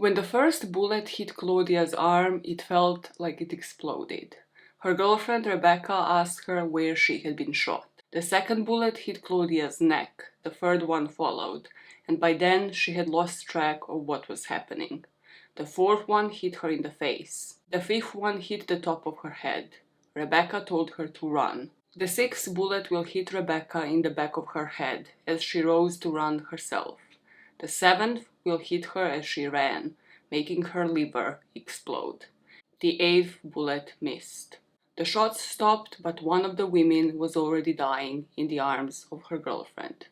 When the first bullet hit Claudia's arm, it felt like it exploded. Her girlfriend Rebecca asked her where she had been shot. The second bullet hit Claudia's neck, the third one followed, and by then she had lost track of what was happening. The fourth one hit her in the face. The fifth one hit the top of her head. Rebecca told her to run. The sixth bullet will hit Rebecca in the back of her head as she rose to run herself. The seventh will hit her as she ran, making her liver explode. The eighth bullet missed. The shots stopped, but one of the women was already dying in the arms of her girlfriend.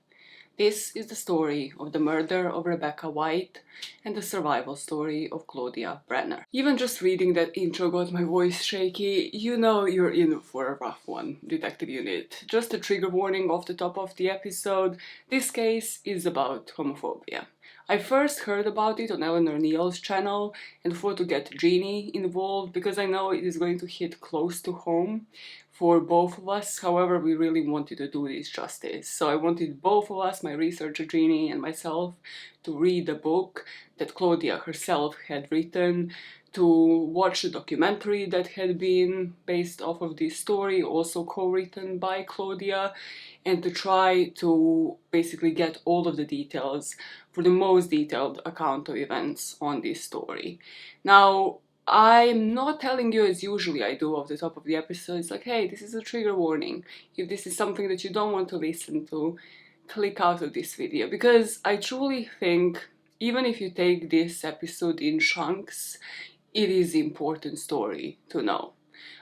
This is the story of the murder of Rebecca Wight and the survival story of Claudia Brenner. Even just reading that intro got my voice shaky. You know you're in for a rough one, detective unit. Just a trigger warning off the top of the episode. This case is about homophobia. I first heard about it on Eleanor Neal's channel and thought to get Jeannie involved because I know it is going to hit close to home for both of us. However, we really wanted to do this justice. So I wanted both of us, my researcher Jeannie and myself, to read the book that Claudia herself had written, to watch the documentary that had been based off of this story, also co-written by Claudia, and to try to basically get all of the details for the most detailed account of events on this story. Now, I'm not telling you as usually I do off the top of the episode. It's like, hey, this is a trigger warning. If this is something that you don't want to listen to, click out of this video. Because I truly think, even if you take this episode in chunks, it is an important story to know.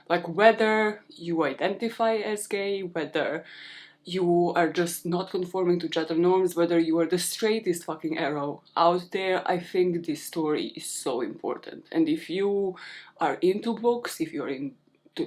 Like, whether you identify as gay, whether you are just not conforming to gender norms, whether you are the straightest fucking arrow out there, I think this story is so important. And if you are into books, if you're into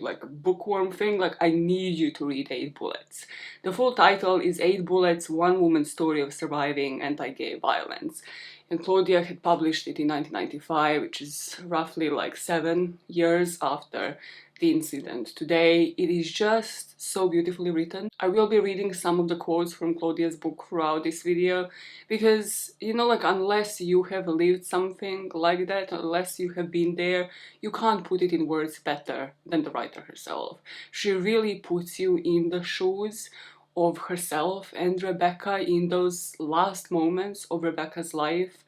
like a bookworm thing, like I need you to read 8 Bullets. The full title is 8 Bullets, One Woman's Story of Surviving Anti-Gay Violence. And Claudia had published it in 1995, which is roughly like 7 years after the incident. Today, it is just so beautifully written. I will be reading some of the quotes from Claudia's book throughout this video because, you know, like unless you have lived something like that, unless you have been there, you can't put it in words better than the writer herself. She really puts you in the shoes of herself and Rebecca in those last moments of Rebecca's life,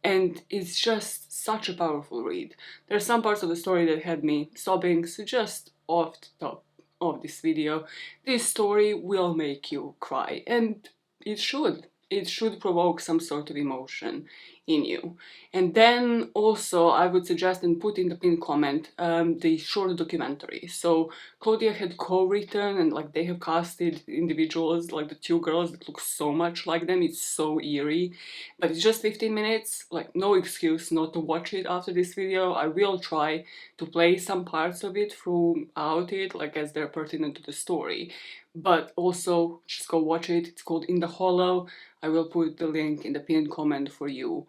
and it's just such a powerful read. There are some parts of the story that had me sobbing, so just off the top of this video, this story will make you cry, and it should. It should provoke some sort of emotion in you. And then also I would suggest and put in the pinned comment the short documentary. So Claudia had co-written and like they have casted individuals, like the 2 girls that look so much like them. It's so eerie, but it's just 15 minutes, like no excuse not to watch it after this video. I will try to play some parts of it throughout it, like as they're pertinent to the story. But also just go watch it. It's called In the Hollow. I will put the link in the pinned comment for you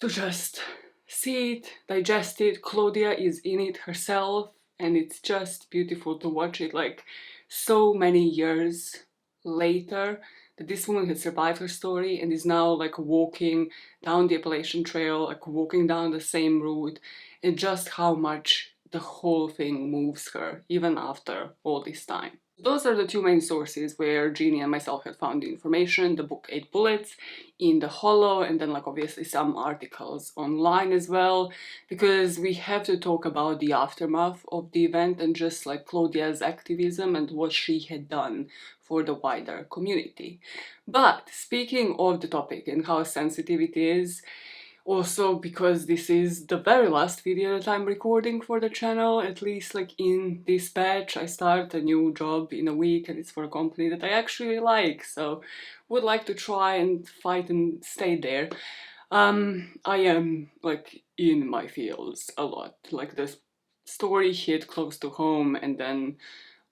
to just see it, digest it. Claudia is in it herself and it's just beautiful to watch it, like so many years later that this woman had survived her story and is now like walking down the Appalachian Trail, like walking down the same route, and just how much the whole thing moves her even after all this time. Those are the 2 main sources where Jeannie and myself had found the information: the book 8 Bullets, In the Hollow, and then like obviously some articles online as well, because we have to talk about the aftermath of the event and just like Claudia's activism and what she had done for the wider community. But speaking of the topic and how sensitive it is, also because this is the very last video that I'm recording for the channel, at least like in this batch. I start a new job in a week and it's for a company that I actually like, so would like to try and fight and stay there. I am like in my feels a lot, like the story hit close to home, and then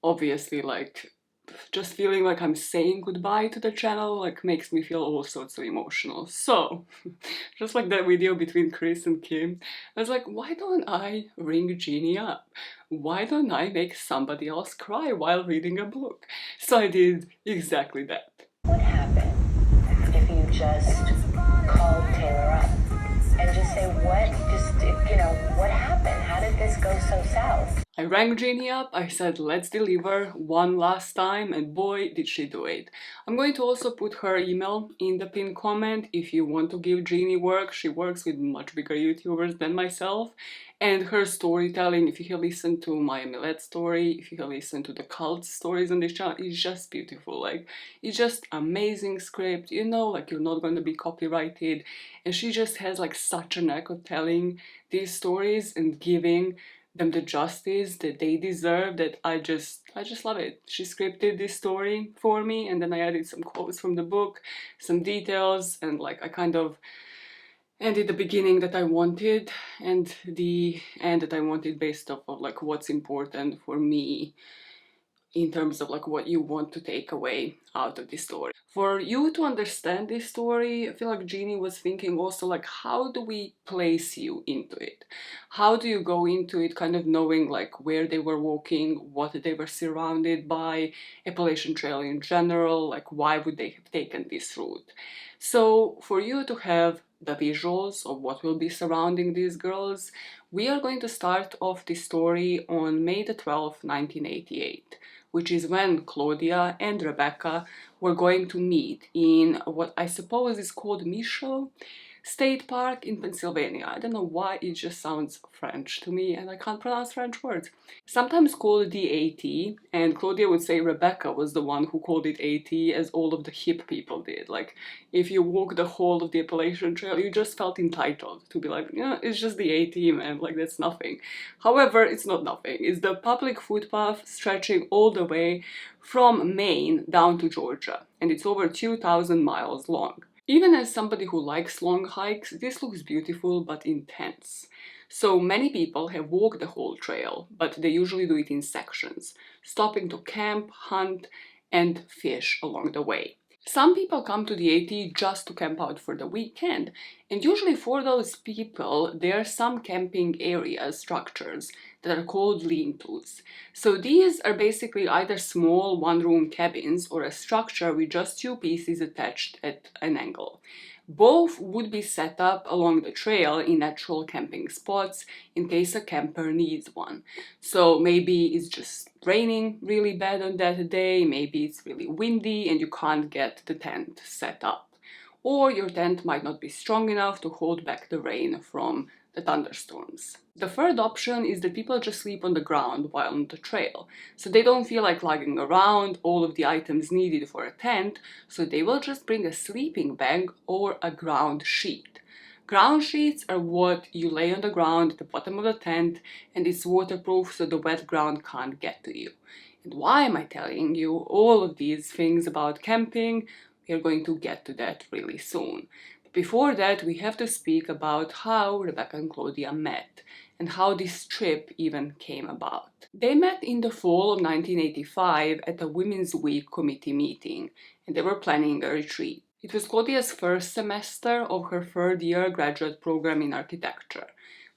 obviously like just feeling like I'm saying goodbye to the channel like makes me feel all sorts of emotional. So just like that video between Chris and Kim, I was like, why don't I ring Jeannie up? Why don't I make somebody else cry while reading a book? So I did exactly that. What happened if you just called Taylor up and just say, what happened? How did this go so south? I rang Jeannie up, I said let's deliver one last time, and boy did she do it. I'm going to also put her email in the pinned comment if you want to give Jeannie work. She works with much bigger YouTubers than myself, and her storytelling, if you have listened to my Millet story, if you have listened to the cult stories on this channel, it's just beautiful. Like, it's just amazing script, you know, like you're not going to be copyrighted, and she just has like such a knack of telling these stories and giving them the justice that they deserve, that I just love it. She scripted this story for me, and then I added some quotes from the book, some details, and like I kind of ended the beginning that I wanted and the end that I wanted based off of like what's important for me in terms of like what you want to take away out of this story. For you to understand this story, I feel like Jeannie was thinking also like, how do we place you into it? How do you go into it kind of knowing like where they were walking, what they were surrounded by, Appalachian Trail in general, like why would they have taken this route? So for you to have the visuals of what will be surrounding these girls, we are going to start off this story on May the 12th, 1988, which is when Claudia and Rebecca were going to meet in what I suppose is called Michaud State Park in Pennsylvania. I don't know why, it just sounds French to me and I can't pronounce French words. Sometimes called the AT, and Claudia would say Rebecca was the one who called it AT, as all of the hip people did. Like, if you walk the whole of the Appalachian Trail, you just felt entitled to be like, yeah, it's just the AT, man, like that's nothing. However, it's not nothing. It's the public footpath stretching all the way from Maine down to Georgia, and it's over 2,000 miles long. Even as somebody who likes long hikes, this looks beautiful but intense. So many people have walked the whole trail, but they usually do it in sections, stopping to camp, hunt, and fish along the way. Some people come to the AT just to camp out for the weekend, and usually for those people there are some camping areas, structures, that are called lean-tos. So these are basically either small one-room cabins or a structure with just two pieces attached at an angle. Both would be set up along the trail in natural camping spots in case a camper needs one. So maybe it's just raining really bad on that day, maybe it's really windy and you can't get the tent set up. Or your tent might not be strong enough to hold back the rain from the thunderstorms. The third option is that people just sleep on the ground while on the trail, so they don't feel like lugging around all of the items needed for a tent, so they will just bring a sleeping bag or a ground sheet. Ground sheets are what you lay on the ground at the bottom of the tent, and it's waterproof so the wet ground can't get to you. And why am I telling you all of these things about camping? We are going to get to that really soon. But before that, we have to speak about how Rebecca and Claudia met and how this trip even came about. They met in the fall of 1985 at a Women's Week committee meeting, and they were planning a retreat. It was Claudia's first semester of her third year graduate program in architecture.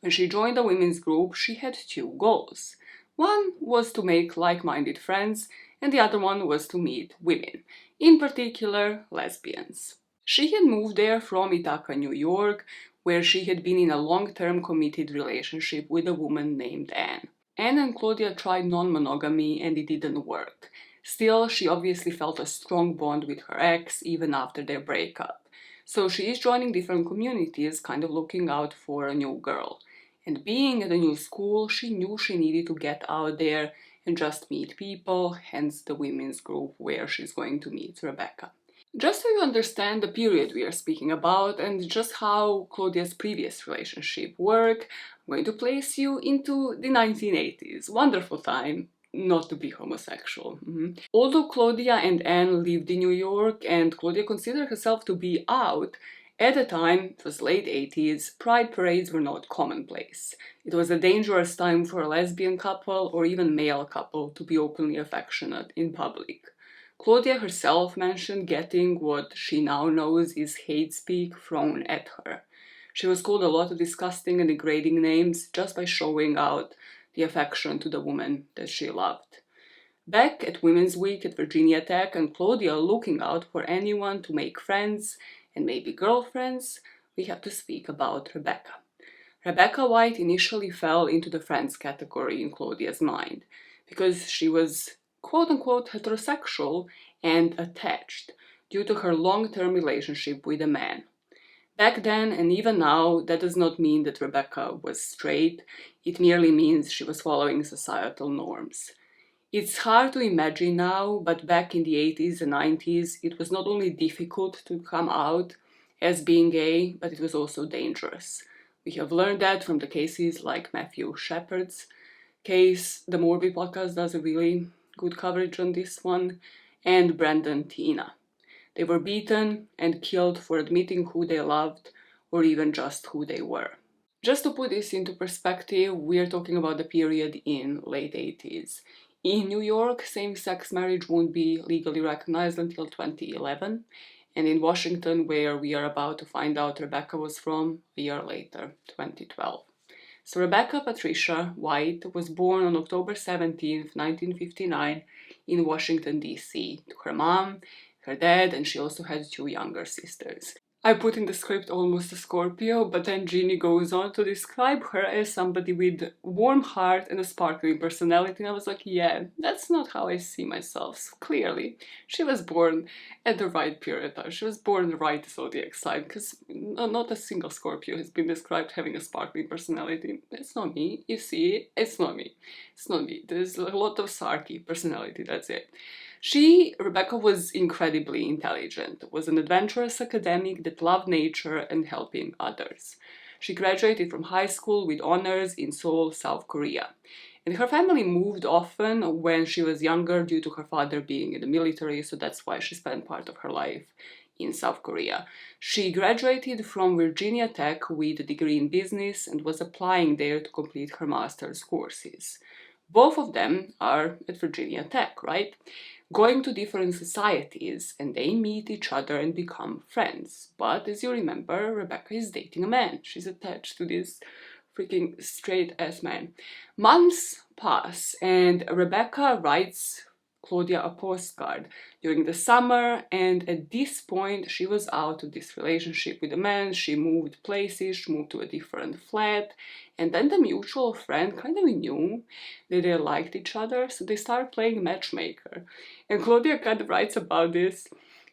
When she joined the women's group, she had two goals. One was to make like-minded friends, and the other one was to meet women, in particular lesbians. She had moved there from Ithaca, New York, where she had been in a long-term committed relationship with a woman named Anne. Anne and Claudia tried non-monogamy and it didn't work. Still, she obviously felt a strong bond with her ex even after their breakup. So she is joining different communities, kind of looking out for a new girl. And being at a new school, she knew she needed to get out there and just meet people, hence the women's group where she's going to meet Rebecca. Just so you understand the period we are speaking about and just how Claudia's previous relationship worked, I'm going to place you into the 1980s. Wonderful time not to be homosexual. Although Claudia and Anne lived in New York and Claudia considered herself to be out, at the time, it was late 80s, pride parades were not commonplace. It was a dangerous time for a lesbian couple or even male couple to be openly affectionate in public. Claudia herself mentioned getting what she now knows is hate speak thrown at her. She was called a lot of disgusting and degrading names just by showing out the affection to the woman that she loved. Back at Women's Week at Virginia Tech and Claudia looking out for anyone to make friends and maybe girlfriends, we have to speak about Rebecca. Rebecca Wight initially fell into the friends category in Claudia's mind because she was quote-unquote heterosexual and attached due to her long-term relationship with a man. Back then, and even now, that does not mean that Rebecca was straight, it merely means she was following societal norms. It's hard to imagine now, but back in the 80s and 90s, it was not only difficult to come out as being gay, but it was also dangerous. We have learned that from the cases like Matthew Shepard's case. The Morbi podcast does a really good coverage on this one, and Brandon Tina. They were beaten and killed for admitting who they loved or even just who they were. Just to put this into perspective, we're talking about the period in late 80s. In New York, same-sex marriage won't be legally recognized until 2011, and in Washington, where we are about to find out Rebecca was from, a year later, 2012. So Rebecca Patricia Wight was born on October 17, 1959, in Washington, D.C. to her mom, her dad, and she also had two younger sisters. I put in the script almost a Scorpio, but then Jeannie goes on to describe her as somebody with a warm heart and a sparkling personality, and I was like, yeah, that's not how I see myself. So clearly, she was born at the right period of time. She was born the right zodiac sign, because not a single Scorpio has been described having a sparkling personality. It's not me. You see, it's not me. It's not me. There's a lot of sarky personality, that's it. Rebecca, was incredibly intelligent, was an adventurous academic that loved nature and helping others. She graduated from high school with honors in Seoul, South Korea. And her family moved often when she was younger due to her father being in the military, so that's why she spent part of her life in South Korea. She graduated from Virginia Tech with a degree in business and was applying there to complete her master's courses. Both of them are at Virginia Tech, right? Going to different societies, and they meet each other and become friends. But as you remember, Rebecca is dating a man. She's attached to this freaking straight-ass man. Months pass, and Rebecca writes Claudia a postcard during the summer, and at this point she was out of this relationship with the man. She moved places, she moved to a different flat, and then the mutual friend kind of knew that they liked each other, so they started playing matchmaker. And Claudia kind of writes about this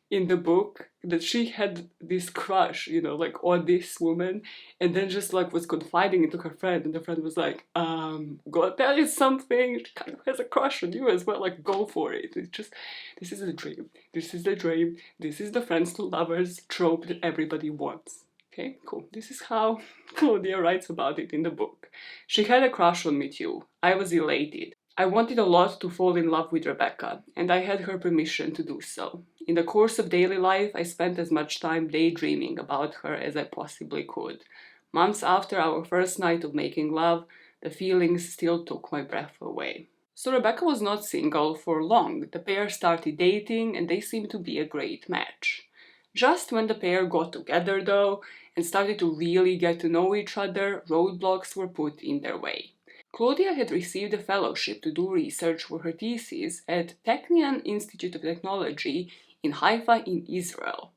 in the book, that she had this crush, like on this woman, and then just like was confiding into her friend, and the friend was like, go tell you something, she kind of has a crush on you as well, like go for it. It's just, this is a dream. This is the dream. This is the friends to lovers trope that everybody wants. Okay, cool. This is how Claudia writes about it in the book. She had a crush on me too. I was elated. I wanted a lot to fall in love with Rebecca, and I had her permission to do so. In the course of daily life, I spent as much time daydreaming about her as I possibly could. Months after our first night of making love, the feelings still took my breath away. So Rebecca was not single for long. The pair started dating, and they seemed to be a great match. Just when the pair got together, though, and started to really get to know each other, roadblocks were put in their way. Claudia had received a fellowship to do research for her thesis at Technion Institute of Technology in Haifa in Israel.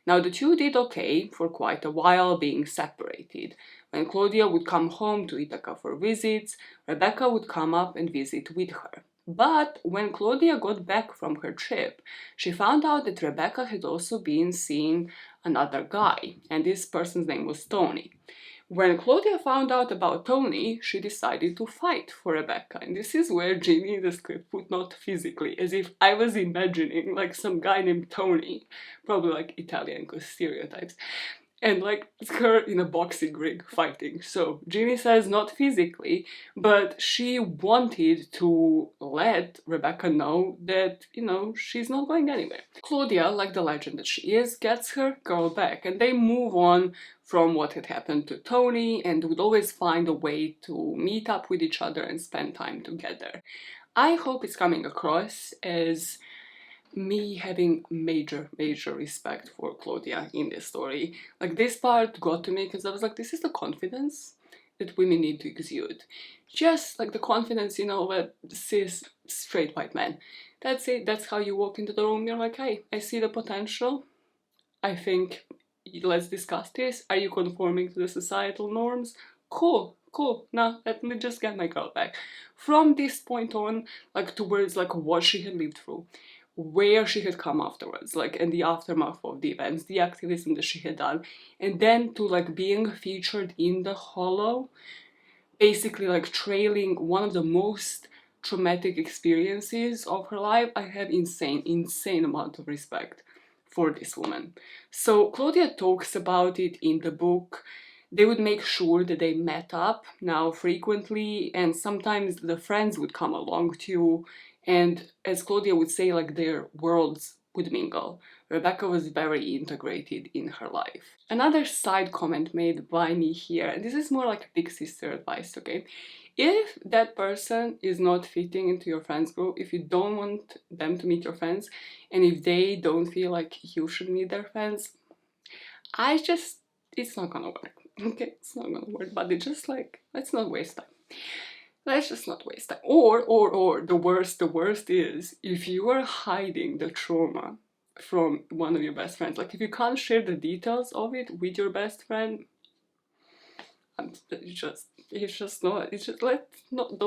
Now the two did okay for quite a while, being separated. When Claudia would come home to Ithaca for visits, Rebecca would come up and visit with her. But when Claudia got back from her trip, she found out that Rebecca had also been seeing another guy, and this person's name was Tony. When Claudia found out about Tony, she decided to fight for Rebecca. And this is where Jeannie in the script put not physically, as if I was imagining like some guy named Tony, probably like Italian because stereotypes, and like her in a boxing ring fighting. So Jeannie says not physically, but she wanted to let Rebecca know that, she's not going anywhere. Claudia, like the legend that she is, gets her girl back, and they move on from what had happened to Tony and would always find a way to meet up with each other and spend time together. I hope it's coming across as me having major respect for Claudia in this story. Like, this part got to me because I was like, this is the confidence that women need to exude. Just like the confidence, of a cis, straight white man. That's it. That's how you walk into the room. You're like, hey, I see the potential. I think let's discuss this. Are you conforming to the societal norms? cool, cool, now let me just get my girl back. From this point on, like towards like what she had lived through, where she had come afterwards, like in the aftermath of the events, the activism that she had done, and then to like being featured in The Hollow, basically like trailing one of the most traumatic experiences of her life. I have insane amount of respect for this woman. So Claudia talks about it in the book. They would make sure that they met up now frequently, and sometimes the friends would come along too. And as Claudia would say, like their worlds would mingle. Rebecca was very integrated in her life. Another side comment made by me here, and this is more like a big sister advice, okay? If that person is not fitting into your friends group, if you don't want them to meet your friends, and if they don't feel like you should meet their friends, it's not gonna work, okay? It's not gonna work, but it's just like, let's not waste time. Let's just not waste time. Or the worst is if you are hiding the trauma from one of your best friends. Like if you can't share the details of it with your best friend, don't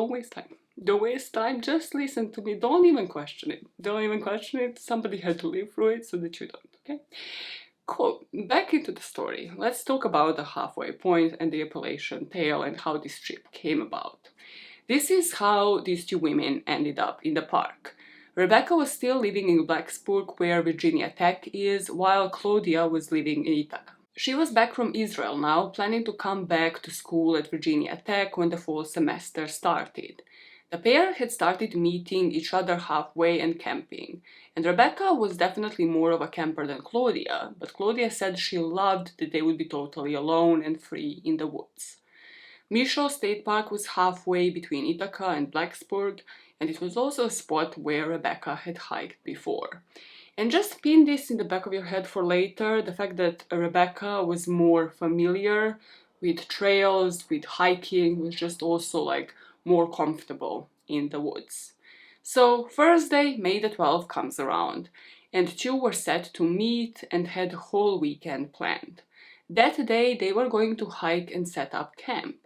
waste time. Don't waste time, just listen to me. Don't even question it. Don't even question it. Somebody had to live through it so that you don't, okay? Cool. Back into the story. Let's talk about the halfway point and the Appalachian tale and how this trip came about. This is how these two women ended up in the park. Rebecca was still living in Blacksburg, where Virginia Tech is, while Claudia was living in Ithaca. She was back from Israel now, planning to come back to school at Virginia Tech when the fall semester started. The pair had started meeting each other halfway and camping, and Rebecca was definitely more of a camper than Claudia, but Claudia said she loved that they would be totally alone and free in the woods. Mishaw State Park was halfway between Ithaca and Blacksburg, and it was also a spot where Rebecca had hiked before. And just pin this in the back of your head for later, the fact that Rebecca was more familiar with trails, with hiking, was just also like more comfortable in the woods. So Thursday, May the 12th comes around, and two were set to meet and had a whole weekend planned. That day they were going to hike and set up camp,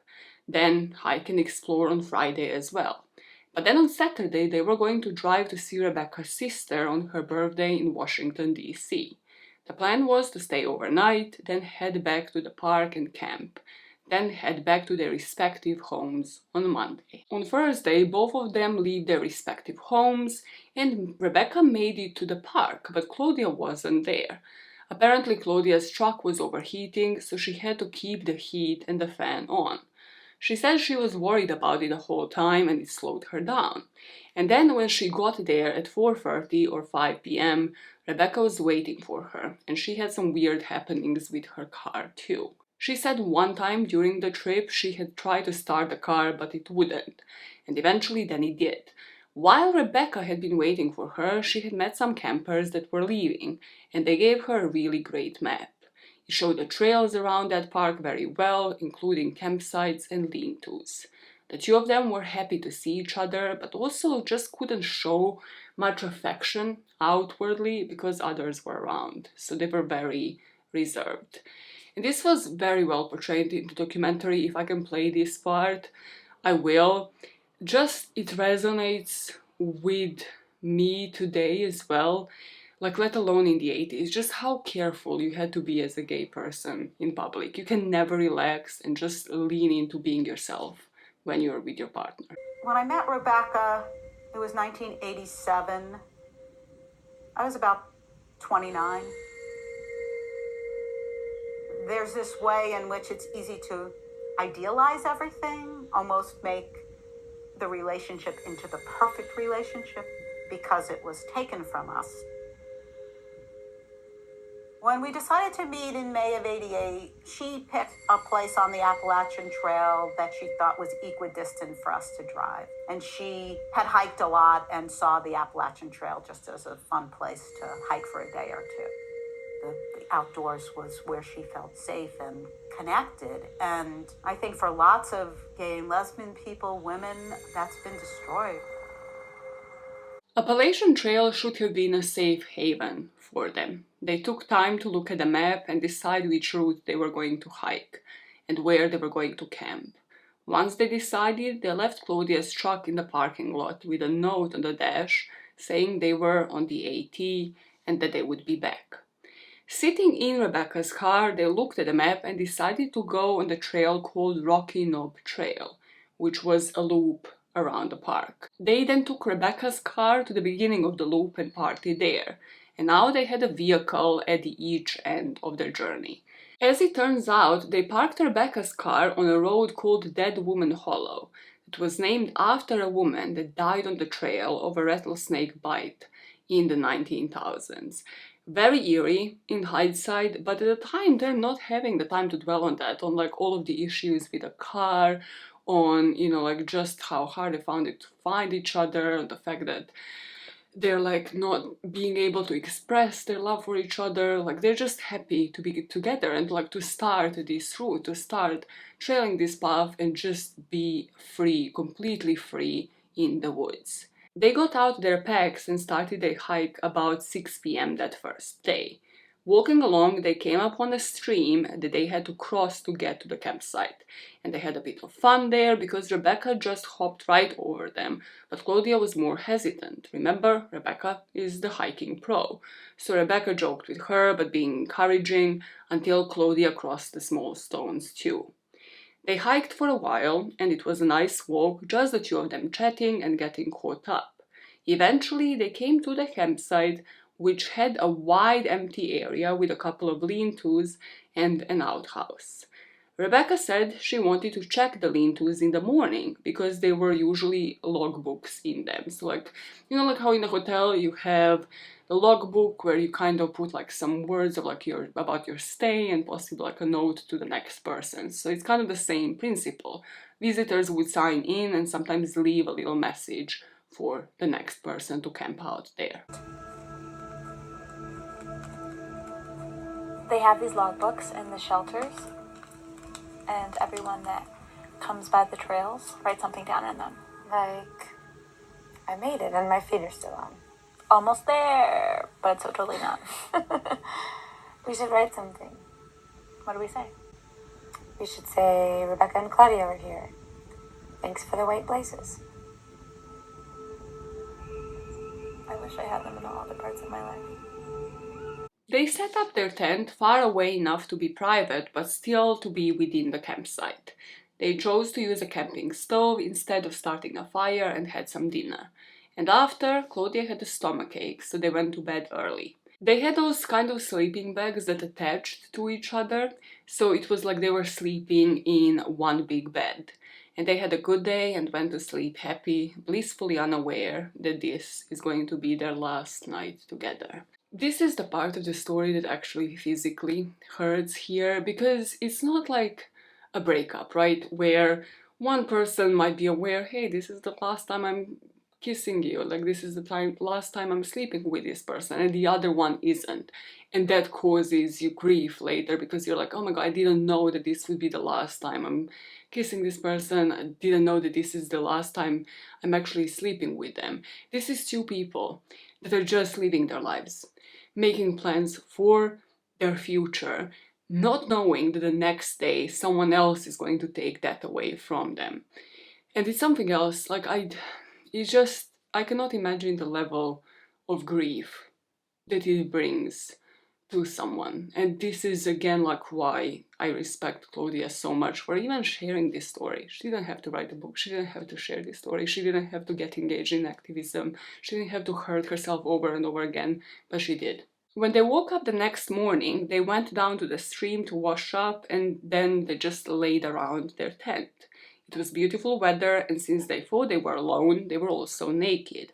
then hike and explore on Friday as well. But then on Saturday they were going to drive to see Rebecca's sister on her birthday in Washington, D.C. The plan was to stay overnight, then head back to the park and camp, then head back to their respective homes on Monday. On Thursday, both of them leave their respective homes, and Rebecca made it to the park, but Claudia wasn't there. Apparently Claudia's truck was overheating, so she had to keep the heat and the fan on. She said she was worried about it the whole time and it slowed her down. And then when she got there at 4:30 or 5 p.m., Rebecca was waiting for her, and she had some weird happenings with her car too. She said one time during the trip she had tried to start the car but it wouldn't, and eventually then it did. While Rebecca had been waiting for her, she had met some campers that were leaving, and they gave her a really great map. It showed the trails around that park very well, including campsites and lean-tos. The two of them were happy to see each other, but also just couldn't show much affection outwardly because others were around, so they were very reserved. And this was very well portrayed in the documentary. If I can play this part, I will. Just it resonates with me today as well, like let alone in the 80s, just how careful you had to be as a gay person in public. You can never relax and just lean into being yourself when you're with your partner. When I met Rebecca, it was 1987. I was about 29. There's this way in which it's easy to idealize everything, almost make the relationship into the perfect relationship because it was taken from us. When we decided to meet in May of '88, she picked a place on the Appalachian Trail that she thought was equidistant for us to drive. And she had hiked a lot and saw the Appalachian Trail just as a fun place to hike for a day or two. The outdoors was where she felt safe and connected. And I think for lots of gay and lesbian people, women, that's been destroyed. Appalachian Trail should have been a safe haven for them. They took time to look at the map and decide which route they were going to hike. and where they were going to camp. Once they decided, they left Claudia's truck in the parking lot with a note on the dash saying they were on the AT and that they would be back. Sitting in Rebecca's car, they looked at the map and decided to go on the trail called Rocky Knob Trail, which was a loop around the park. They then took Rebecca's car to the beginning of the loop and partied there, and now they had a vehicle at each end of their journey. As it turns out, they parked Rebecca's car on a road called Dead Woman Hollow. It was named after a woman that died on the trail of a rattlesnake bite in the 19,000s. Very eerie in hindsight, but at the time they're not having the time to dwell on that, on like all of the issues with the car, on, you know, like just how hard they found it to find each other, and the fact that they're like not being able to express their love for each other, like they're just happy to be together and like to start this route, to start trailing this path and just be free, completely free in the woods. They got out their packs and started a hike about 6 p.m. that first day. Walking along, they came upon a stream that they had to cross to get to the campsite. And they had a bit of fun there because Rebecca just hopped right over them, but Claudia was more hesitant. Remember, Rebecca is the hiking pro. So Rebecca joked with her, but being encouraging, until Claudia crossed the small stones too. They hiked for a while, and it was a nice walk, just the two of them chatting and getting caught up. Eventually, they came to the campsite, which had a wide empty area with a couple of lean-tos and an outhouse. Rebecca said she wanted to check the lean-tos in the morning because there were usually logbooks in them. So like, you know, like how in a hotel you have the logbook where you kind of put like some words of like about your stay and possibly like a note to the next person. So it's kind of the same principle. Visitors would sign in and sometimes leave a little message for the next person to camp out there. They have these logbooks in the shelters, and everyone that comes by the trails writes something down in them. Like, I made it and my feet are still on. Almost there, but so totally not. We should write something. What do we say? We should say, Rebecca and Claudia are here. Thanks for the white blazes. I wish I had them in all other parts of my life. They set up their tent far away enough to be private, but still to be within the campsite. They chose to use a camping stove instead of starting a fire and had some dinner. And after, Claudia had a stomachache, so they went to bed early. They had those kind of sleeping bags that attached to each other, so it was like they were sleeping in one big bed. And they had a good day and went to sleep happy, blissfully unaware that this is going to be their last night together. This is the part of the story that actually physically hurts here, because it's not like a breakup, right? Where one person might be aware, hey, this is the last time I'm kissing you, like this is the last time I'm sleeping with this person, and the other one isn't. And that causes you grief later because you're like, oh my god, I didn't know that this would be the last time I'm kissing this person. I didn't know that this is the last time I'm actually sleeping with them. This is two people that are just living their lives, making plans for their future, not knowing that the next day someone else is going to take that away from them. And it's something else, like I cannot imagine the level of grief that it brings to someone. And this is again like why I respect Claudia so much for even sharing this story. She didn't have to write a book, she didn't have to share this story, she didn't have to get engaged in activism, she didn't have to hurt herself over and over again, but she did. When they woke up the next morning, they went down to the stream to wash up, and then they just laid around their tent. It was beautiful weather, and since they thought they were alone, they were also naked.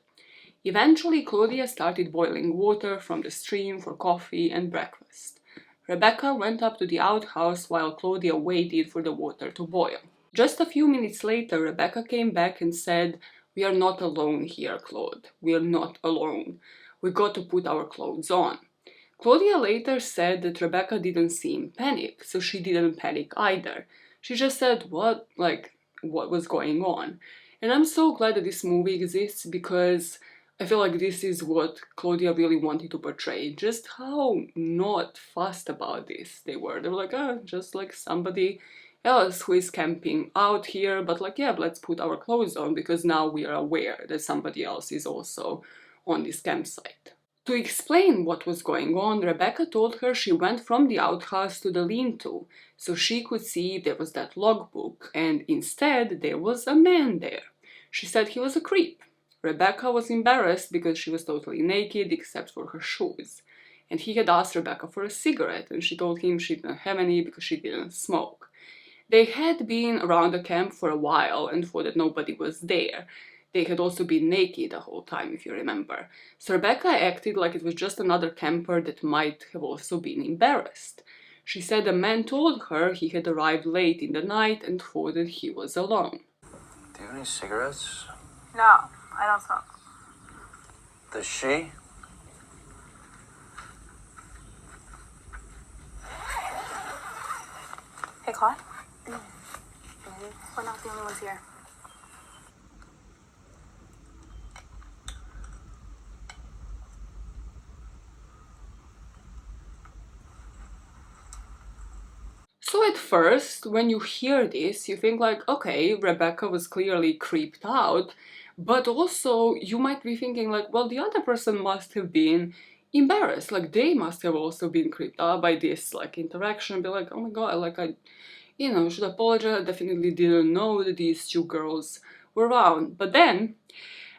Eventually, Claudia started boiling water from the stream for coffee and breakfast. Rebecca went up to the outhouse while Claudia waited for the water to boil. Just a few minutes later, Rebecca came back and said, "We are not alone here, Claude. We are not alone. We got to put our clothes on." Claudia later said that Rebecca didn't seem panicked, so she didn't panic either. She just said, what was going on? And I'm so glad that this movie exists, because I feel like this is what Claudia really wanted to portray, just how not fussed about this they were. They were like, oh, just like somebody else who is camping out here, but like, yeah, let's put our clothes on because now we are aware that somebody else is also on this campsite. To explain what was going on, Rebecca told her she went from the outhouse to the lean-to so she could see if there was that logbook, and instead there was a man there. She said he was a creep. Rebecca was embarrassed because she was totally naked except for her shoes. And he had asked Rebecca for a cigarette, and she told him she didn't have any because she didn't smoke. They had been around the camp for a while and thought that nobody was there. They had also been naked the whole time, if you remember. So Rebecca acted like it was just another camper that might have also been embarrassed. She said the man told her he had arrived late in the night and thought that he was alone. Do you have any cigarettes? No, I don't smoke. Does she? Hey, Claude? We're not the only ones here. So at first, when you hear this, you think like, okay, Rebecca was clearly creeped out, but also you might be thinking like, well, the other person must have been embarrassed, like they must have also been creeped out by this like interaction, be like, oh my god, like I, should apologize, I definitely didn't know that these two girls were around. But then,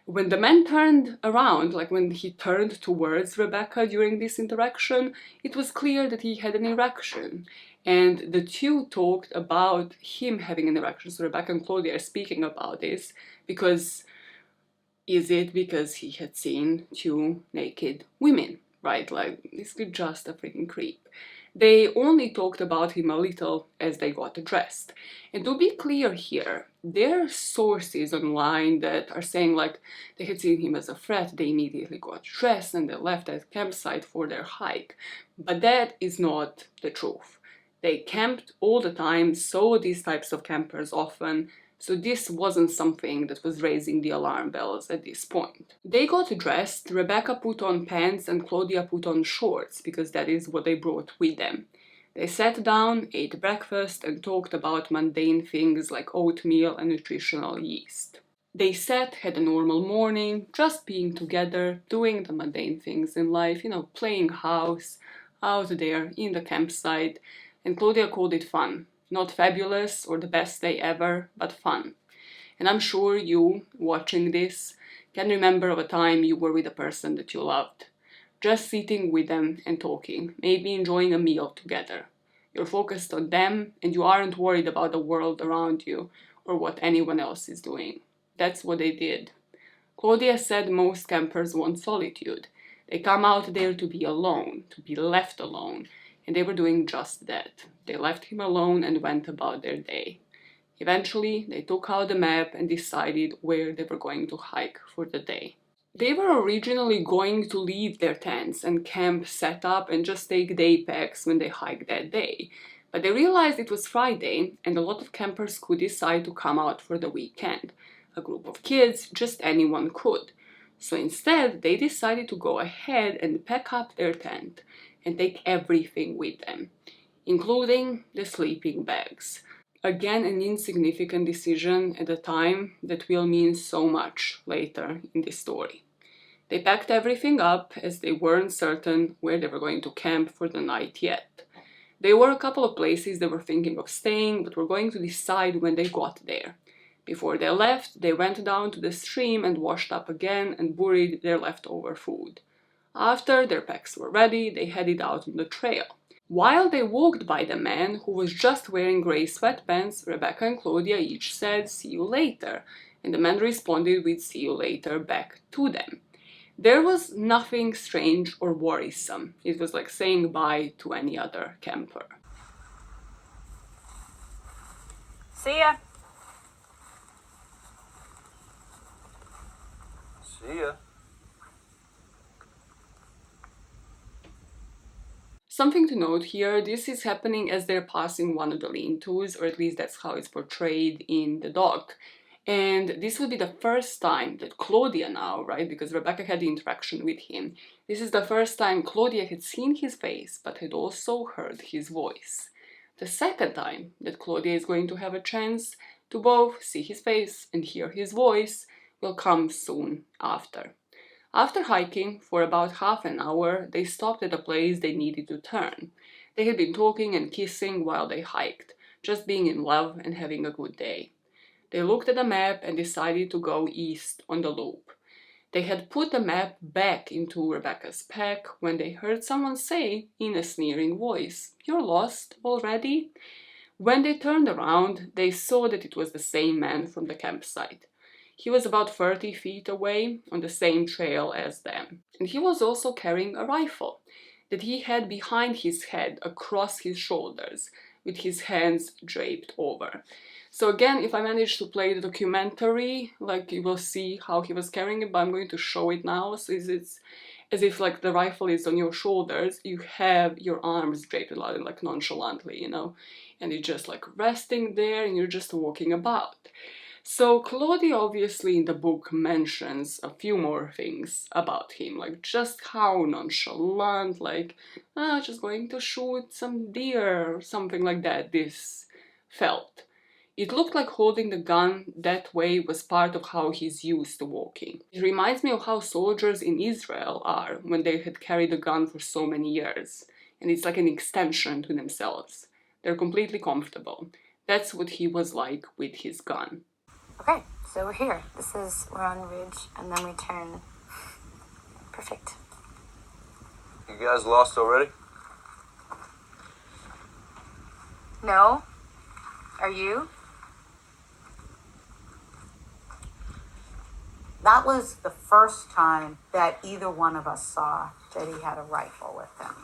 when the man turned around, like when he turned towards Rebecca during this interaction, it was clear that he had an erection. And the two talked about him having an erection. So Rebecca and Claudia are speaking about this because is it because he had seen two naked women, right? Like, this is just a freaking creep. They only talked about him a little as they got dressed. And to be clear here, there are sources online that are saying like they had seen him as a threat, they immediately got dressed and they left that campsite for their hike. But that is not the truth. They camped all the time, saw these types of campers often, so this wasn't something that was raising the alarm bells at this point. They got dressed, Rebecca put on pants and Claudia put on shorts because that is what they brought with them. They sat down, ate breakfast and talked about mundane things like oatmeal and nutritional yeast. They sat, had a normal morning, just being together, doing the mundane things in life, playing house, out there in the campsite, and Claudia called it fun. Not fabulous or the best day ever, but fun. And I'm sure you, watching this, can remember of a time you were with a person that you loved. Just sitting with them and talking, maybe enjoying a meal together. You're focused on them and you aren't worried about the world around you or what anyone else is doing. That's what they did. Claudia said most campers want solitude. They come out there to be alone, to be left alone. And they were doing just that. They left him alone and went about their day. Eventually, they took out the map and decided where they were going to hike for the day. They were originally going to leave their tents and camp set up and just take day packs when they hiked that day. But they realized it was Friday and a lot of campers could decide to come out for the weekend. A group of kids, just anyone could. So instead, they decided to go ahead and pack up their tent and take everything with them, including the sleeping bags. Again, an insignificant decision at a time that will mean so much later in this story. They packed everything up as they weren't certain where they were going to camp for the night yet. There were a couple of places they were thinking of staying, but were going to decide when they got there. Before they left, they went down to the stream and washed up again and buried their leftover food. After their packs were ready, they headed out on the trail. While they walked by the man, who was just wearing grey sweatpants, Rebecca and Claudia each said, "See you later," and the man responded with "See you later" back to them. There was nothing strange or worrisome. It was like saying bye to any other camper. See ya. See ya. Something to note here, this is happening as they're passing one of the lean-tos, or at least that's how it's portrayed in the doc. And this will be the first time that Claudia now, right, because Rebecca had the interaction with him, this is the first time Claudia had seen his face, but had also heard his voice. The second time that Claudia is going to have a chance to both see his face and hear his voice will come soon after. After hiking for about half an hour, they stopped at a place they needed to turn. They had been talking and kissing while they hiked, just being in love and having a good day. They looked at the map and decided to go east on the loop. They had put the map back into Rebecca's pack when they heard someone say in a sneering voice, "You're lost already?" When they turned around, they saw that it was the same man from the campsite. He was about 30 feet away on the same trail as them. And he was also carrying a rifle that he had behind his head across his shoulders with his hands draped over. So again, if I manage to play the documentary, like you will see how he was carrying it, but I'm going to show it now. So it's as if like the rifle is on your shoulders, you have your arms draped a lot, like nonchalantly, you know, and you're just like resting there and you're just walking about. So Claudia obviously in the book mentions a few more things about him, like just how nonchalant, like, just going to shoot some deer or something like that this felt. It looked like holding the gun that way was part of how he's used to walking. It reminds me of how soldiers in Israel are when they had carried a gun for so many years, and it's like an extension to themselves. They're completely comfortable. That's what he was like with his gun. Okay, so we're here. We're on a ridge, and then we turn. Perfect. You guys lost already? No? Are you? That was the first time that either one of us saw that he had a rifle with him.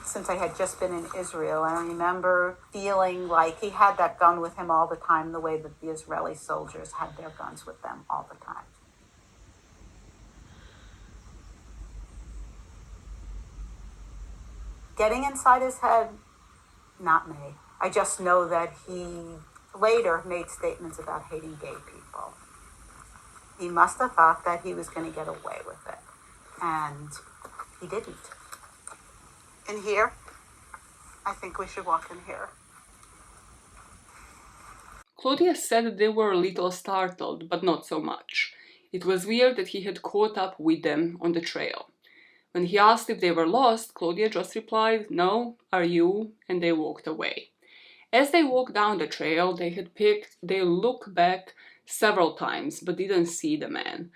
Since I had just been in Israel, I remember feeling like he had that gun with him all the time, the way that the Israeli soldiers had their guns with them all the time. Getting inside his head, not me. I just know that he later made statements about hating gay people. He must have thought that he was going to get away with it, and he didn't. In here, I think we should walk in here. Claudia said they were a little startled, but not so much. It was weird that he had caught up with them on the trail. When he asked if they were lost, Claudia just replied, "No, are you?" and they walked away. As they walked down the trail, they looked back several times, but didn't see the man.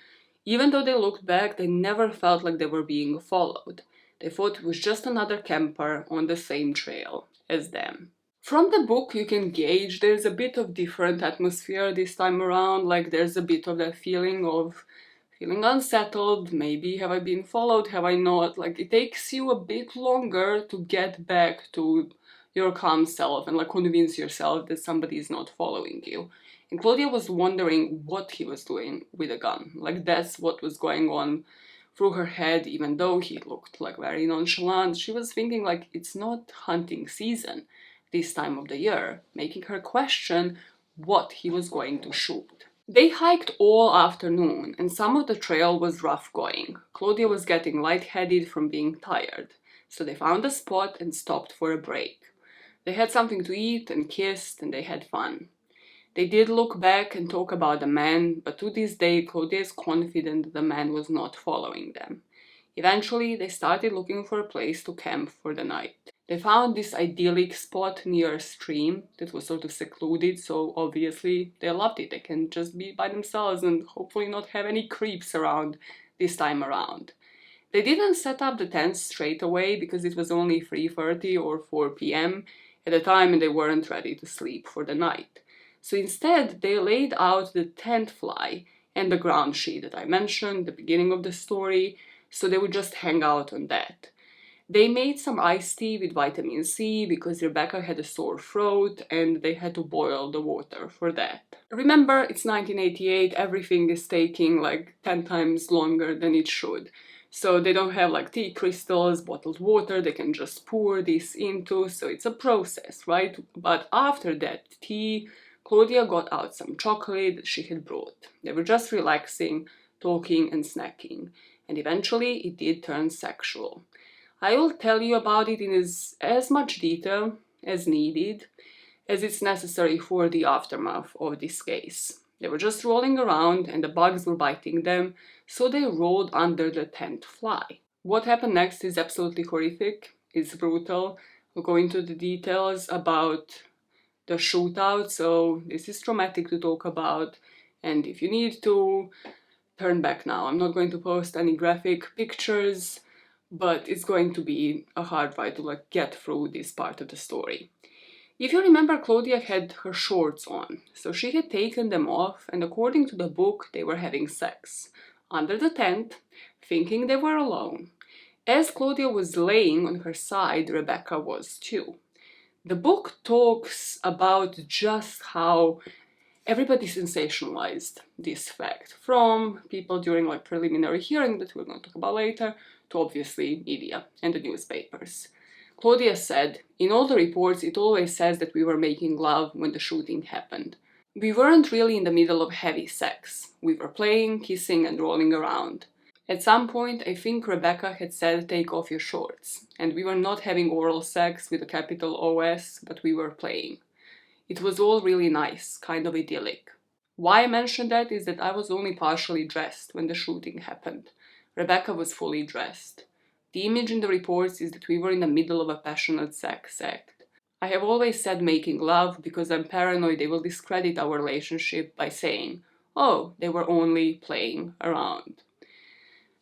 Even though they looked back, they never felt like they were being followed. They thought it was just another camper on the same trail as them. From the book, you can gauge there's a bit of different atmosphere this time around, like there's a bit of that feeling of feeling unsettled, maybe have I been followed, have I not, like it takes you a bit longer to get back to your calm self and like convince yourself that somebody is not following you. And Claudia was wondering what he was doing with a gun, like that's what was going on through her head, even though he looked like very nonchalant. She was thinking like it's not hunting season this time of the year, making her question what he was going to shoot. They hiked all afternoon and some of the trail was rough going. Claudia was getting lightheaded from being tired, so they found a spot and stopped for a break. They had something to eat and kissed and they had fun. They did look back and talk about the man, but to this day Claudia is confident that the man was not following them. Eventually they started looking for a place to camp for the night. They found this idyllic spot near a stream that was sort of secluded, so obviously they loved it. They can just be by themselves and hopefully not have any creeps around this time around. They didn't set up the tent straight away because it was only 3:30 or 4 p.m. at the time and they weren't ready to sleep for the night. So instead they laid out the tent fly and the ground sheet that I mentioned at the beginning of the story, so they would just hang out on that. They made some iced tea with vitamin C because Rebecca had a sore throat and they had to boil the water for that. Remember, it's 1988, everything is taking like 10 times longer than it should. So they don't have like tea crystals, bottled water, they can just pour this into, so it's a process, right? But after that tea, Claudia got out some chocolate that she had brought. They were just relaxing, talking and snacking, and eventually it did turn sexual. I will tell you about it in as much detail as needed, as it's necessary for the aftermath of this case. They were just rolling around and the bugs were biting them, so they rolled under the tent fly. What happened next is absolutely horrific, it's brutal. We'll go into the details about the shootout, so this is traumatic to talk about, and if you need to, turn back now. I'm not going to post any graphic pictures, but it's going to be a hard fight to get through this part of the story. If you remember, Claudia had her shorts on, so she had taken them off, and according to the book, they were having sex under the tent, thinking they were alone. As Claudia was laying on her side, Rebecca was too. The book talks about just how everybody sensationalized this fact, from people during preliminary hearing that we're going to talk about later, to obviously media and the newspapers. Claudia said, "In all the reports it always says that we were making love when the shooting happened. We weren't really in the middle of heavy sex. We were playing, kissing and rolling around. At some point I think Rebecca had said take off your shorts, and we were not having oral sex with a capital OS, but we were playing. It was all really nice, kind of idyllic. Why I mentioned that is that I was only partially dressed when the shooting happened. Rebecca was fully dressed. The image in the reports is that we were in the middle of a passionate sex act. I have always said making love because I'm paranoid they will discredit our relationship by saying, oh, they were only playing around."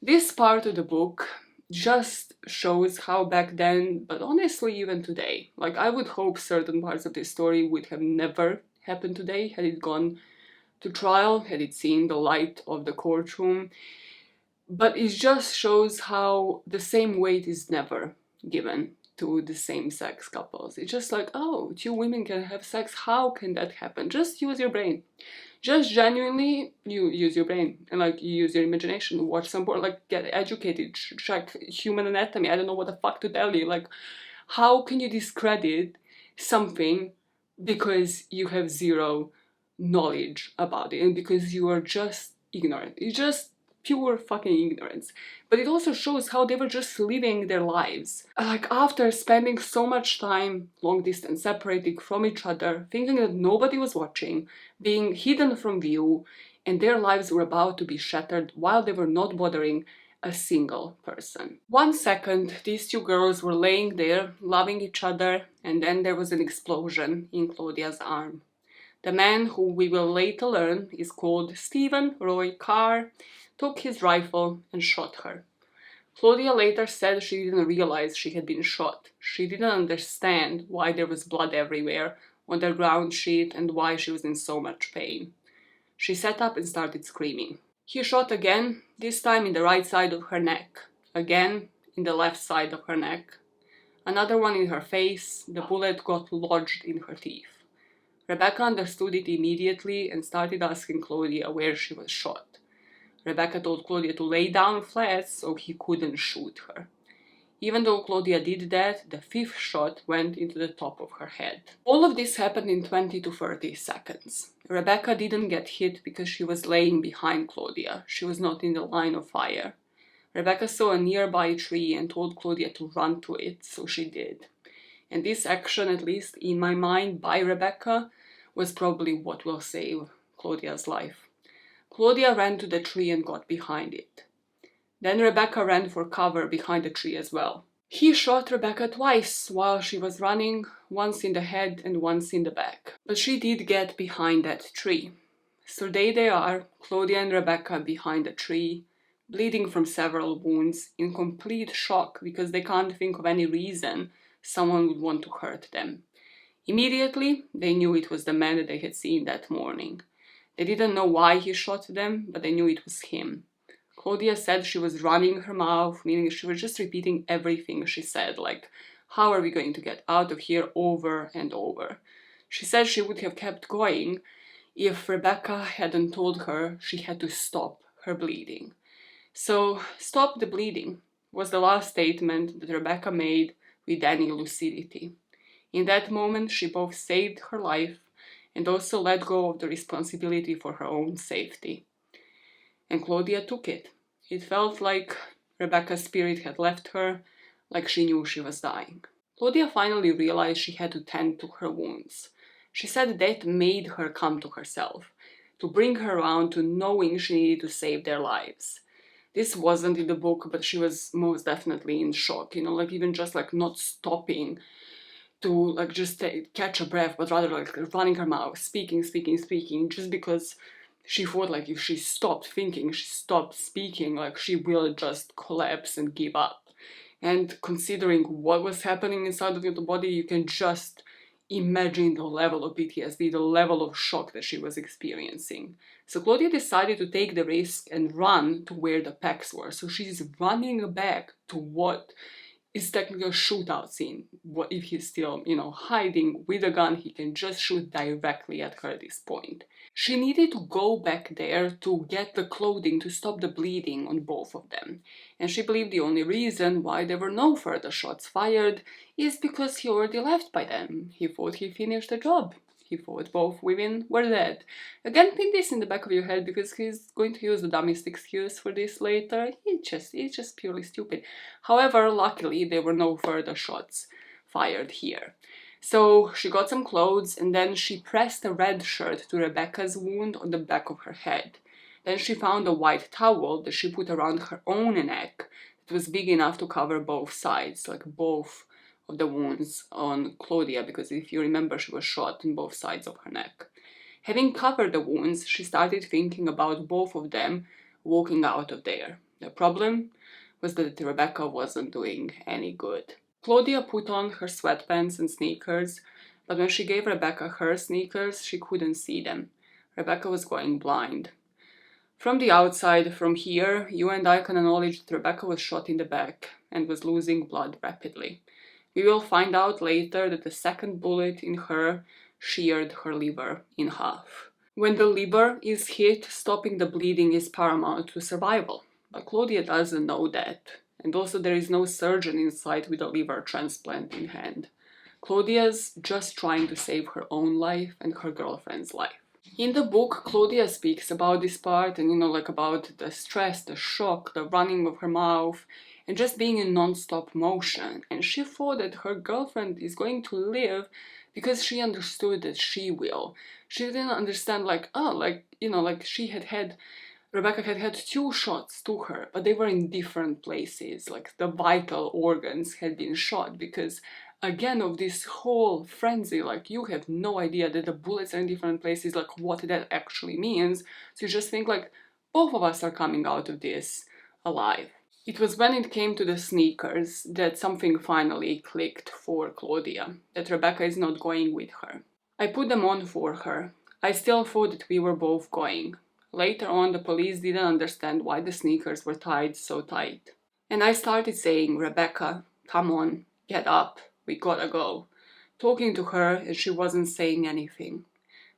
This part of the book just shows how back then, but honestly even today, I would hope certain parts of this story would have never happened today had it gone to trial, had it seen the light of the courtroom. But it just shows how the same weight is never given to the same-sex couples. It's just oh, two women can have sex, how can that happen? Just use your brain. Just genuinely, you use your brain and you use your imagination, watch some porn, get educated, check human anatomy. I don't know what the fuck to tell you. How can you discredit something because you have zero knowledge about it and because you are just ignorant? It's just pure fucking ignorance. But it also shows how they were just living their lives. After spending so much time long distance separated from each other, thinking that nobody was watching, being hidden from view, and their lives were about to be shattered while they were not bothering a single person. 1 second, these two girls were laying there, loving each other, and then there was an explosion in Claudia's arm. The man, who we will later learn is called Stephen Roy Carr, took his rifle and shot her. Claudia later said she didn't realize she had been shot. She didn't understand why there was blood everywhere on the ground sheet and why she was in so much pain. She sat up and started screaming. He shot again, this time in the right side of her neck, again in the left side of her neck, another one in her face. The bullet got lodged in her teeth. Rebecca understood it immediately and started asking Claudia where she was shot. Rebecca told Claudia to lay down flat so he couldn't shoot her. Even though Claudia did that, the 5th shot went into the top of her head. All of this happened in 20 to 30 seconds. Rebecca didn't get hit because she was laying behind Claudia. She was not in the line of fire. Rebecca saw a nearby tree and told Claudia to run to it, so she did. And this action, at least in my mind, by Rebecca, was probably what will save Claudia's life. Claudia ran to the tree and got behind it. Then Rebecca ran for cover behind the tree as well. He shot Rebecca twice while she was running, once in the head and once in the back. But she did get behind that tree. So there they are, Claudia and Rebecca behind the tree, bleeding from several wounds, in complete shock because they can't think of any reason someone would want to hurt them. Immediately, they knew it was the man that they had seen that morning. They didn't know why he shot them, but they knew it was him. Claudia said she was running her mouth, meaning she was just repeating everything she said, how are we going to get out of here, over and over. She said she would have kept going if Rebecca hadn't told her she had to stop her bleeding. So, stop the bleeding was the last statement that Rebecca made with any lucidity. In that moment, she both saved her life and also let go of the responsibility for her own safety. And Claudia took it. It felt like Rebecca's spirit had left her, like she knew she was dying. Claudia finally realized she had to tend to her wounds. She said that made her come to herself, to bring her around to knowing she needed to save their lives. This wasn't in the book, but she was most definitely in shock, like even just like not stopping to like just catch a breath, but rather like running her mouth, speaking, just because she thought like if she stopped thinking, she stopped speaking, like she will just collapse and give up. And considering what was happening inside of the body, you can just imagine the level of PTSD, the level of shock that she was experiencing. So Claudia decided to take the risk and run to where the packs were. So she's running back to what is technically a shootout scene. What if he's still, hiding with a gun, he can just shoot directly at her at this point. She needed to go back there to get the clothing to stop the bleeding on both of them. And she believed the only reason why there were no further shots fired is because he already left by then. He thought he finished the job. He thought both women were dead. Again, put this in the back of your head because he's going to use the dumbest excuse for this later. It's just purely stupid. However, luckily there were no further shots fired here. So she got some clothes and then she pressed a red shirt to Rebecca's wound on the back of her head. Then she found a white towel that she put around her own neck that was big enough to cover both sides, like both of the wounds on Claudia, because if you remember, she was shot on both sides of her neck. Having covered the wounds, she started thinking about both of them walking out of there. The problem was that Rebecca wasn't doing any good. Claudia put on her sweatpants and sneakers, but when she gave Rebecca her sneakers, she couldn't see them. Rebecca was going blind. From the outside, from here, you and I can acknowledge that Rebecca was shot in the back and was losing blood rapidly. We will find out later that the second bullet in her sheared her liver in half. When the liver is hit, stopping the bleeding is paramount to survival. But Claudia doesn't know that. And also there is no surgeon in sight with a liver transplant in hand. Claudia's just trying to save her own life and her girlfriend's life. In the book, Claudia speaks about this part and, about the stress, the shock, the running of her mouth, and just being in non-stop motion. And she thought that her girlfriend is going to live because she understood that she will. She didn't understand Rebecca had had 2 shots to her, but they were in different places, like the vital organs had been shot because, again, of this whole frenzy, like you have no idea that the bullets are in different places, like what that actually means. So you just think like both of us are coming out of this alive. It was when it came to the sneakers that something finally clicked for Claudia, that Rebecca is not going with her. I put them on for her. I still thought that we were both going. Later on, the police didn't understand why the sneakers were tied so tight. And I started saying, Rebecca, come on, get up, we gotta go. Talking to her and she wasn't saying anything.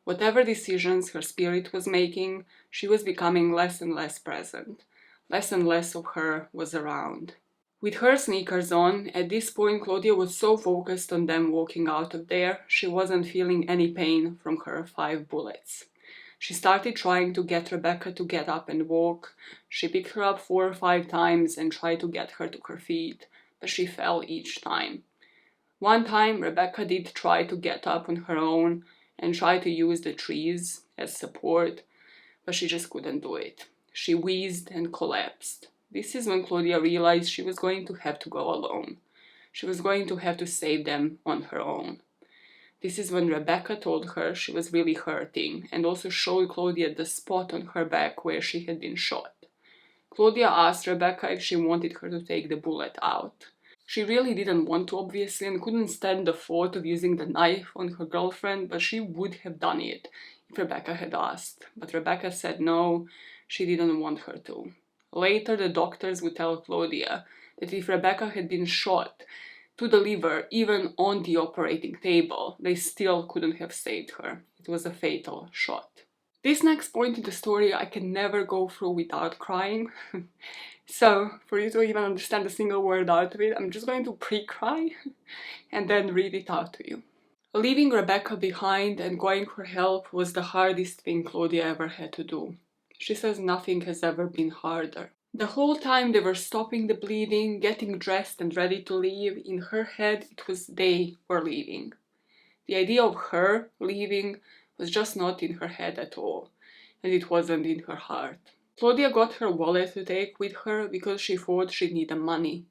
Whatever decisions her spirit was making, she was becoming less and less present. Less and less of her was around. With her sneakers on, at this point Claudia was so focused on them walking out of there, she wasn't feeling any pain from her 5 bullets. She started trying to get Rebecca to get up and walk. She picked her up 4 or 5 times and tried to get her to her feet, but she fell each time. One time Rebecca did try to get up on her own and try to use the trees as support, but she just couldn't do it. She wheezed and collapsed. This is when Claudia realized she was going to have to go alone. She was going to have to save them on her own. This is when Rebecca told her she was really hurting and also showed Claudia the spot on her back where she had been shot. Claudia asked Rebecca if she wanted her to take the bullet out. She really didn't want to, obviously, and couldn't stand the thought of using the knife on her girlfriend, but she would have done it if Rebecca had asked. But Rebecca said no, she didn't want her to. Later, the doctors would tell Claudia that if Rebecca had been shot to the liver, even on the operating table, they still couldn't have saved her. It was a fatal shot. This next point in the story I can never go through without crying. So, for you to even understand a single word out of it, I'm just going to pre-cry and then read it out to you. Leaving Rebecca behind and going for help was the hardest thing Claudia ever had to do. She says nothing has ever been harder. The whole time they were stopping the bleeding, getting dressed and ready to leave, in her head it was they were leaving. The idea of her leaving was just not in her head at all, and it wasn't in her heart. Claudia got her wallet to take with her because she thought she'd need the money.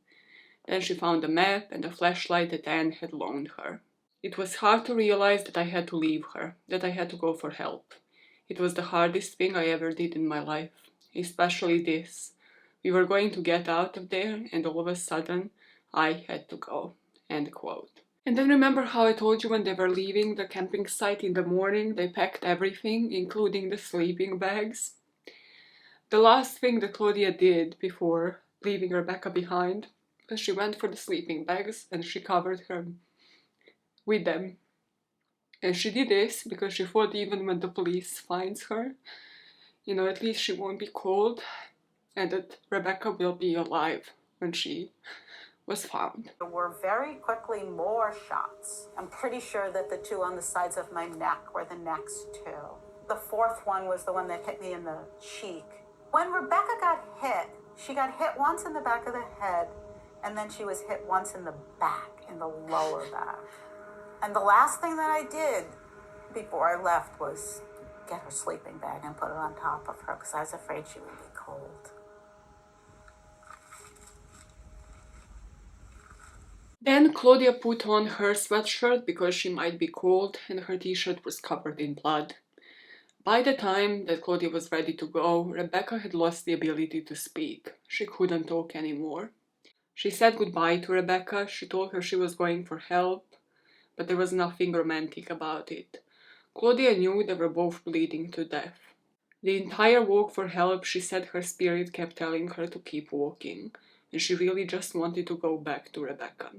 Then she found a map and a flashlight that Anne had loaned her. It was hard to realize that I had to leave her, that I had to go for help. It was the hardest thing I ever did in my life, especially this. We were going to get out of there, and all of a sudden, I had to go. End quote. And then remember how I told you when they were leaving the camping site in the morning, they packed everything, including the sleeping bags? The last thing that Claudia did before leaving Rebecca behind was she went for the sleeping bags and she covered her with them. And she did this because she thought even when the police finds her, at least she won't be cold and that Rebecca will be alive when she was found. There were very quickly more shots. I'm pretty sure that the two on the sides of my neck were the next two. The fourth one was the one that hit me in the cheek. When Rebecca got hit, she got hit once in the back of the head, and then she was hit once in the back, in the lower back. And the last thing that I did before I left was get her sleeping bag and put it on top of her because I was afraid she would be cold. Then Claudia put on her sweatshirt because she might be cold and her t-shirt was covered in blood. By the time that Claudia was ready to go, Rebecca had lost the ability to speak. She couldn't talk anymore. She said goodbye to Rebecca, she told her she was going for help, but there was nothing romantic about it. Claudia knew they were both bleeding to death. The entire walk for help, she said her spirit kept telling her to keep walking, and she really just wanted to go back to Rebecca.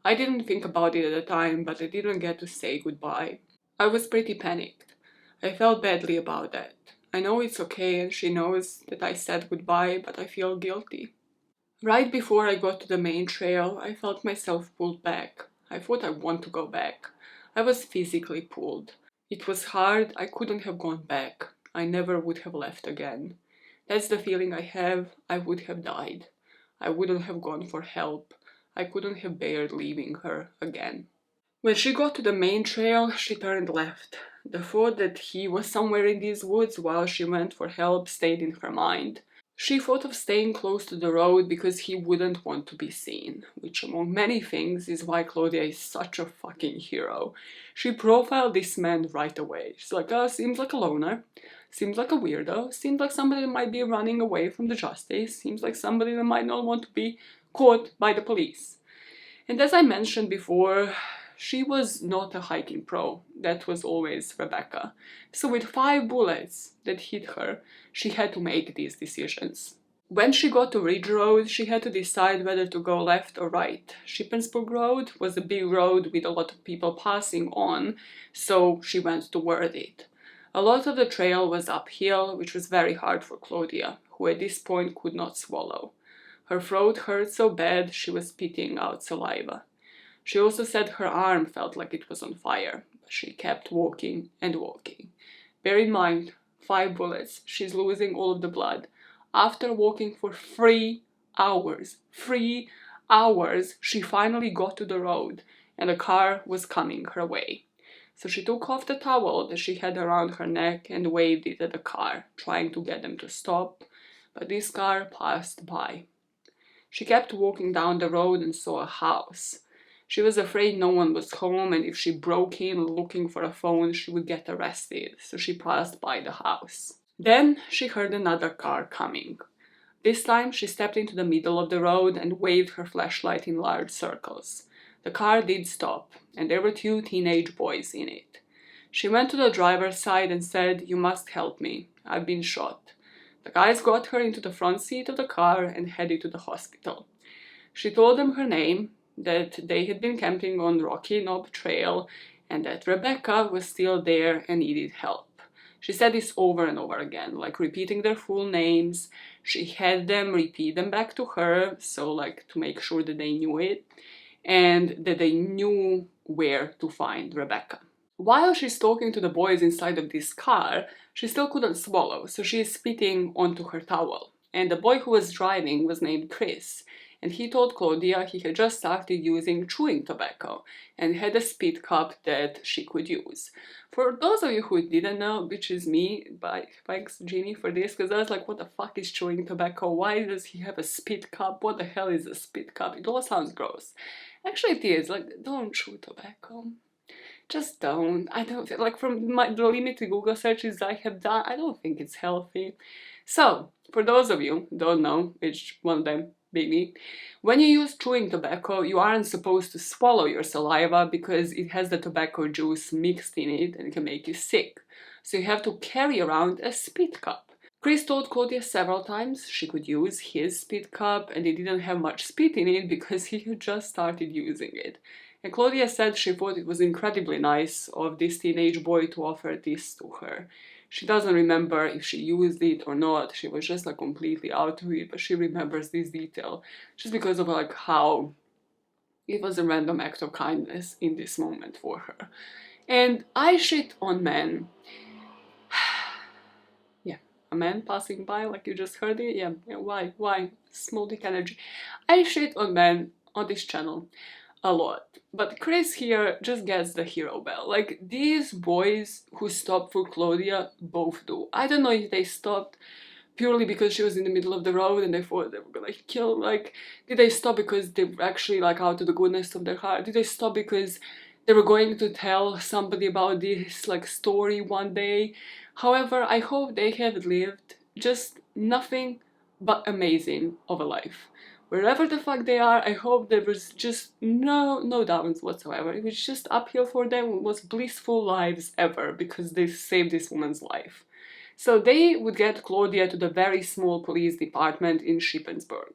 I didn't think about it at the time, but I didn't get to say goodbye. I was pretty panicked. I felt badly about that. I know it's okay and she knows that I said goodbye, but I feel guilty. Right before I got to the main trail, I felt myself pulled back. I thought I want to go back. I was physically pulled. It was hard, I couldn't have gone back. I never would have left again. That's the feeling I have. I would have died. I wouldn't have gone for help. I couldn't have bared leaving her again. When she got to the main trail, she turned left. The thought that he was somewhere in these woods while she went for help stayed in her mind. She thought of staying close to the road because he wouldn't want to be seen, which among many things is why Claudia is such a fucking hero. She profiled this man right away. She's like, seems like a loner, seems like a weirdo, seems like somebody that might be running away from the justice, seems like somebody that might not want to be caught by the police. And as I mentioned before, she was not a hiking pro. That was always Rebecca. So with 5 bullets that hit her, she had to make these decisions. When she got to Ridge Road, she had to decide whether to go left or right. Shippensburg Road was a big road with a lot of people passing on, so she went toward it. A lot of the trail was uphill, which was very hard for Claudia, who at this point could not swallow. Her throat hurt so bad she was spitting out saliva. She also said her arm felt like it was on fire, but she kept walking and walking. Bear in mind, 5 bullets, she's losing all of the blood. After walking for 3 hours, 3 hours, she finally got to the road and a car was coming her way. So she took off the towel that she had around her neck and waved it at the car, trying to get them to stop, but this car passed by. She kept walking down the road and saw a house. She was afraid no one was home, and if she broke in looking for a phone, she would get arrested, so she passed by the house. Then she heard another car coming. This time she stepped into the middle of the road and waved her flashlight in large circles. The car did stop, and there were 2 teenage boys in it. She went to the driver's side and said, "You must help me. I've been shot." The guys got her into the front seat of the car and headed to the hospital. She told them her name, that they had been camping on Rocky Knob Trail, and that Rebecca was still there and needed help. She said this over and over again, like repeating their full names. She had them repeat them back to her, so like to make sure that they knew it, and that they knew where to find Rebecca. While she's talking to the boys inside of this car, she still couldn't swallow, so she is spitting onto her towel. And the boy who was driving was named Chris, and he told Claudia he had just started using chewing tobacco and had a spit cup that she could use. For those of you who didn't know, which is me, thanks Jeannie for this, because I was like, what the fuck is chewing tobacco? Why does he have a spit cup? What the hell is a spit cup? It all sounds gross. Actually it is, like, don't chew tobacco. Just don't. I don't feel like, from the limited Google searches I have done, I don't think it's healthy. So, for those of you who don't know, which one of them being me, when you use chewing tobacco, you aren't supposed to swallow your saliva because it has the tobacco juice mixed in it and it can make you sick. So you have to carry around a spit cup. Chris told Claudia several times she could use his spit cup and it didn't have much spit in it because he had just started using it. And Claudia said she thought it was incredibly nice of this teenage boy to offer this to her. She doesn't remember if she used it or not, she was just like completely out of it, but she remembers this detail just because of like how it was a random act of kindness in this moment for her. And I shit on men. Yeah, a man passing by, like you just heard it, yeah, why? Small dick energy. I shit on men on this channel a lot, but Chris here just gets the hero bell. Like, these boys who stopped for Claudia both do. I don't know if they stopped purely because she was in the middle of the road and they thought they were gonna kill, like, did they stop because they were actually like out of the goodness of their heart? Did they stop because they were going to tell somebody about this like story one day? However, I hope they have lived just nothing but amazing of a life. Wherever the fuck they are, I hope there was just no downs whatsoever. It was just uphill for them. It was blissful lives ever because they saved this woman's life. So they would get Claudia to the very small police department in Shippensburg.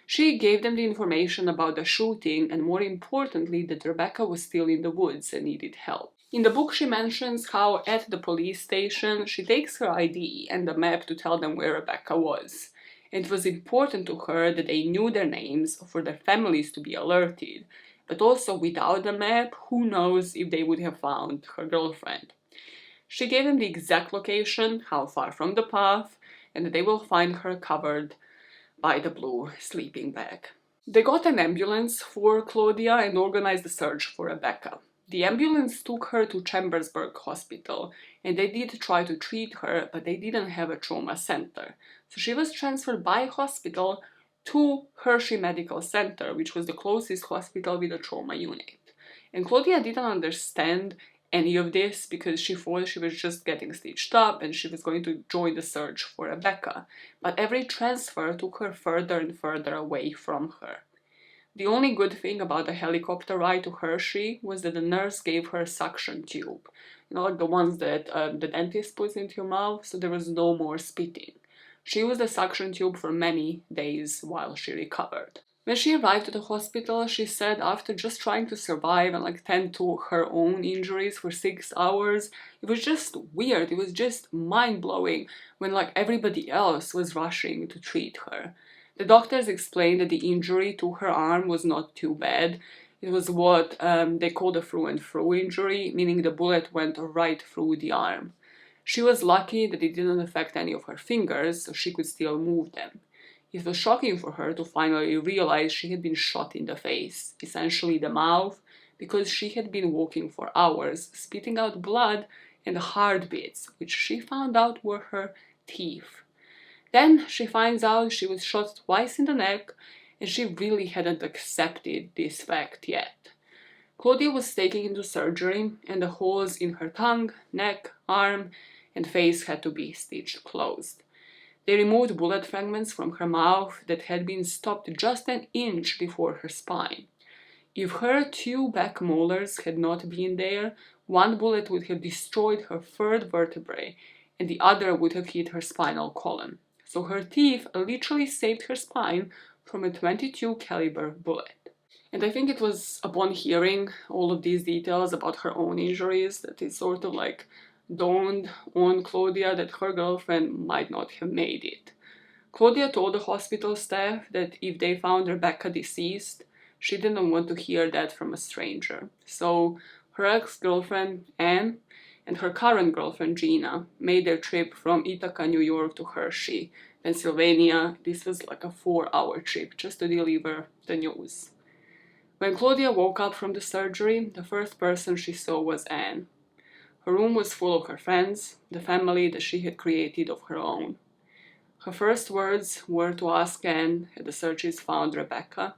She gave them the information about the shooting and, more importantly, that Rebecca was still in the woods and needed help. In the book she mentions how at the police station she takes her ID and a map to tell them where Rebecca was. It was important to her that they knew their names for their families to be alerted, but also without the map, who knows if they would have found her girlfriend. She gave them the exact location, how far from the path, and that they will find her covered by the blue sleeping bag. They got an ambulance for Claudia and organized a search for Rebecca. The ambulance took her to Chambersburg Hospital, and they did try to treat her, but they didn't have a trauma center. So she was transferred by hospital to Hershey Medical Center, which was the closest hospital with a trauma unit. And Claudia didn't understand any of this because she thought she was just getting stitched up and she was going to join the search for Rebecca. But every transfer took her further and further away from her. The only good thing about the helicopter ride to Hershey was that the nurse gave her a suction tube. You know, like the ones that the dentist puts into your mouth, so there was no more spitting. She used the suction tube for many days while she recovered. When she arrived at the hospital, she said after just trying to survive and like tend to her own injuries for 6 hours, it was just weird, it was just mind-blowing when like everybody else was rushing to treat her. The doctors explained that the injury to her arm was not too bad. It was what they called a through and through injury, meaning the bullet went right through the arm. She was lucky that it didn't affect any of her fingers, so she could still move them. It was shocking for her to finally realize she had been shot in the face, essentially the mouth, because she had been walking for hours, spitting out blood and heartbeats, which she found out were her teeth. Then she finds out she was shot twice in the neck, and she really hadn't accepted this fact yet. Claudia was taken into surgery, and the holes in her tongue, neck, arm, and face had to be stitched closed. They removed bullet fragments from her mouth that had been stopped just an inch before her spine. If her 2 back molars had not been there, one bullet would have destroyed her 3rd vertebrae, and the other would have hit her spinal column. So her teeth literally saved her spine from a .22 caliber bullet. And I think it was upon hearing all of these details about her own injuries that it sort of like dawned on Claudia that her girlfriend might not have made it. Claudia told the hospital staff that if they found Rebecca deceased, she didn't want to hear that from a stranger. So her ex-girlfriend, Anne, and her current girlfriend Gina made their trip from Ithaca, New York to Hershey, Pennsylvania. This was like a 4-hour trip just to deliver the news. When Claudia woke up from the surgery, the first person she saw was Anne. Her room was full of her friends, the family that she had created of her own. Her first words were to ask Anne had the searchers found Rebecca,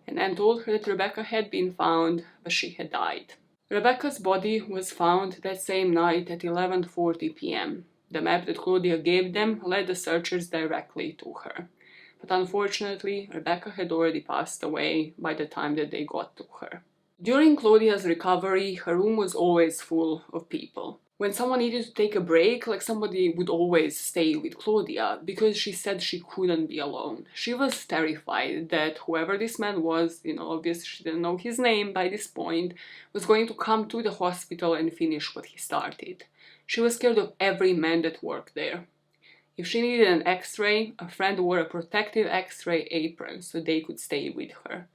and Anne told her that Rebecca had been found, but she had died. Rebecca's body was found that same night at 11:40 p.m. The map that Claudia gave them led the searchers directly to her. But unfortunately, Rebecca had already passed away by the time that they got to her. During Claudia's recovery, her room was always full of people. When someone needed to take a break, like somebody would always stay with Claudia because she said she couldn't be alone. She was terrified that whoever this man was, obviously she didn't know his name by this point, was going to come to the hospital and finish what he started. She was scared of every man that worked there. If she needed an x-ray, a friend wore a protective x-ray apron so they could stay with her.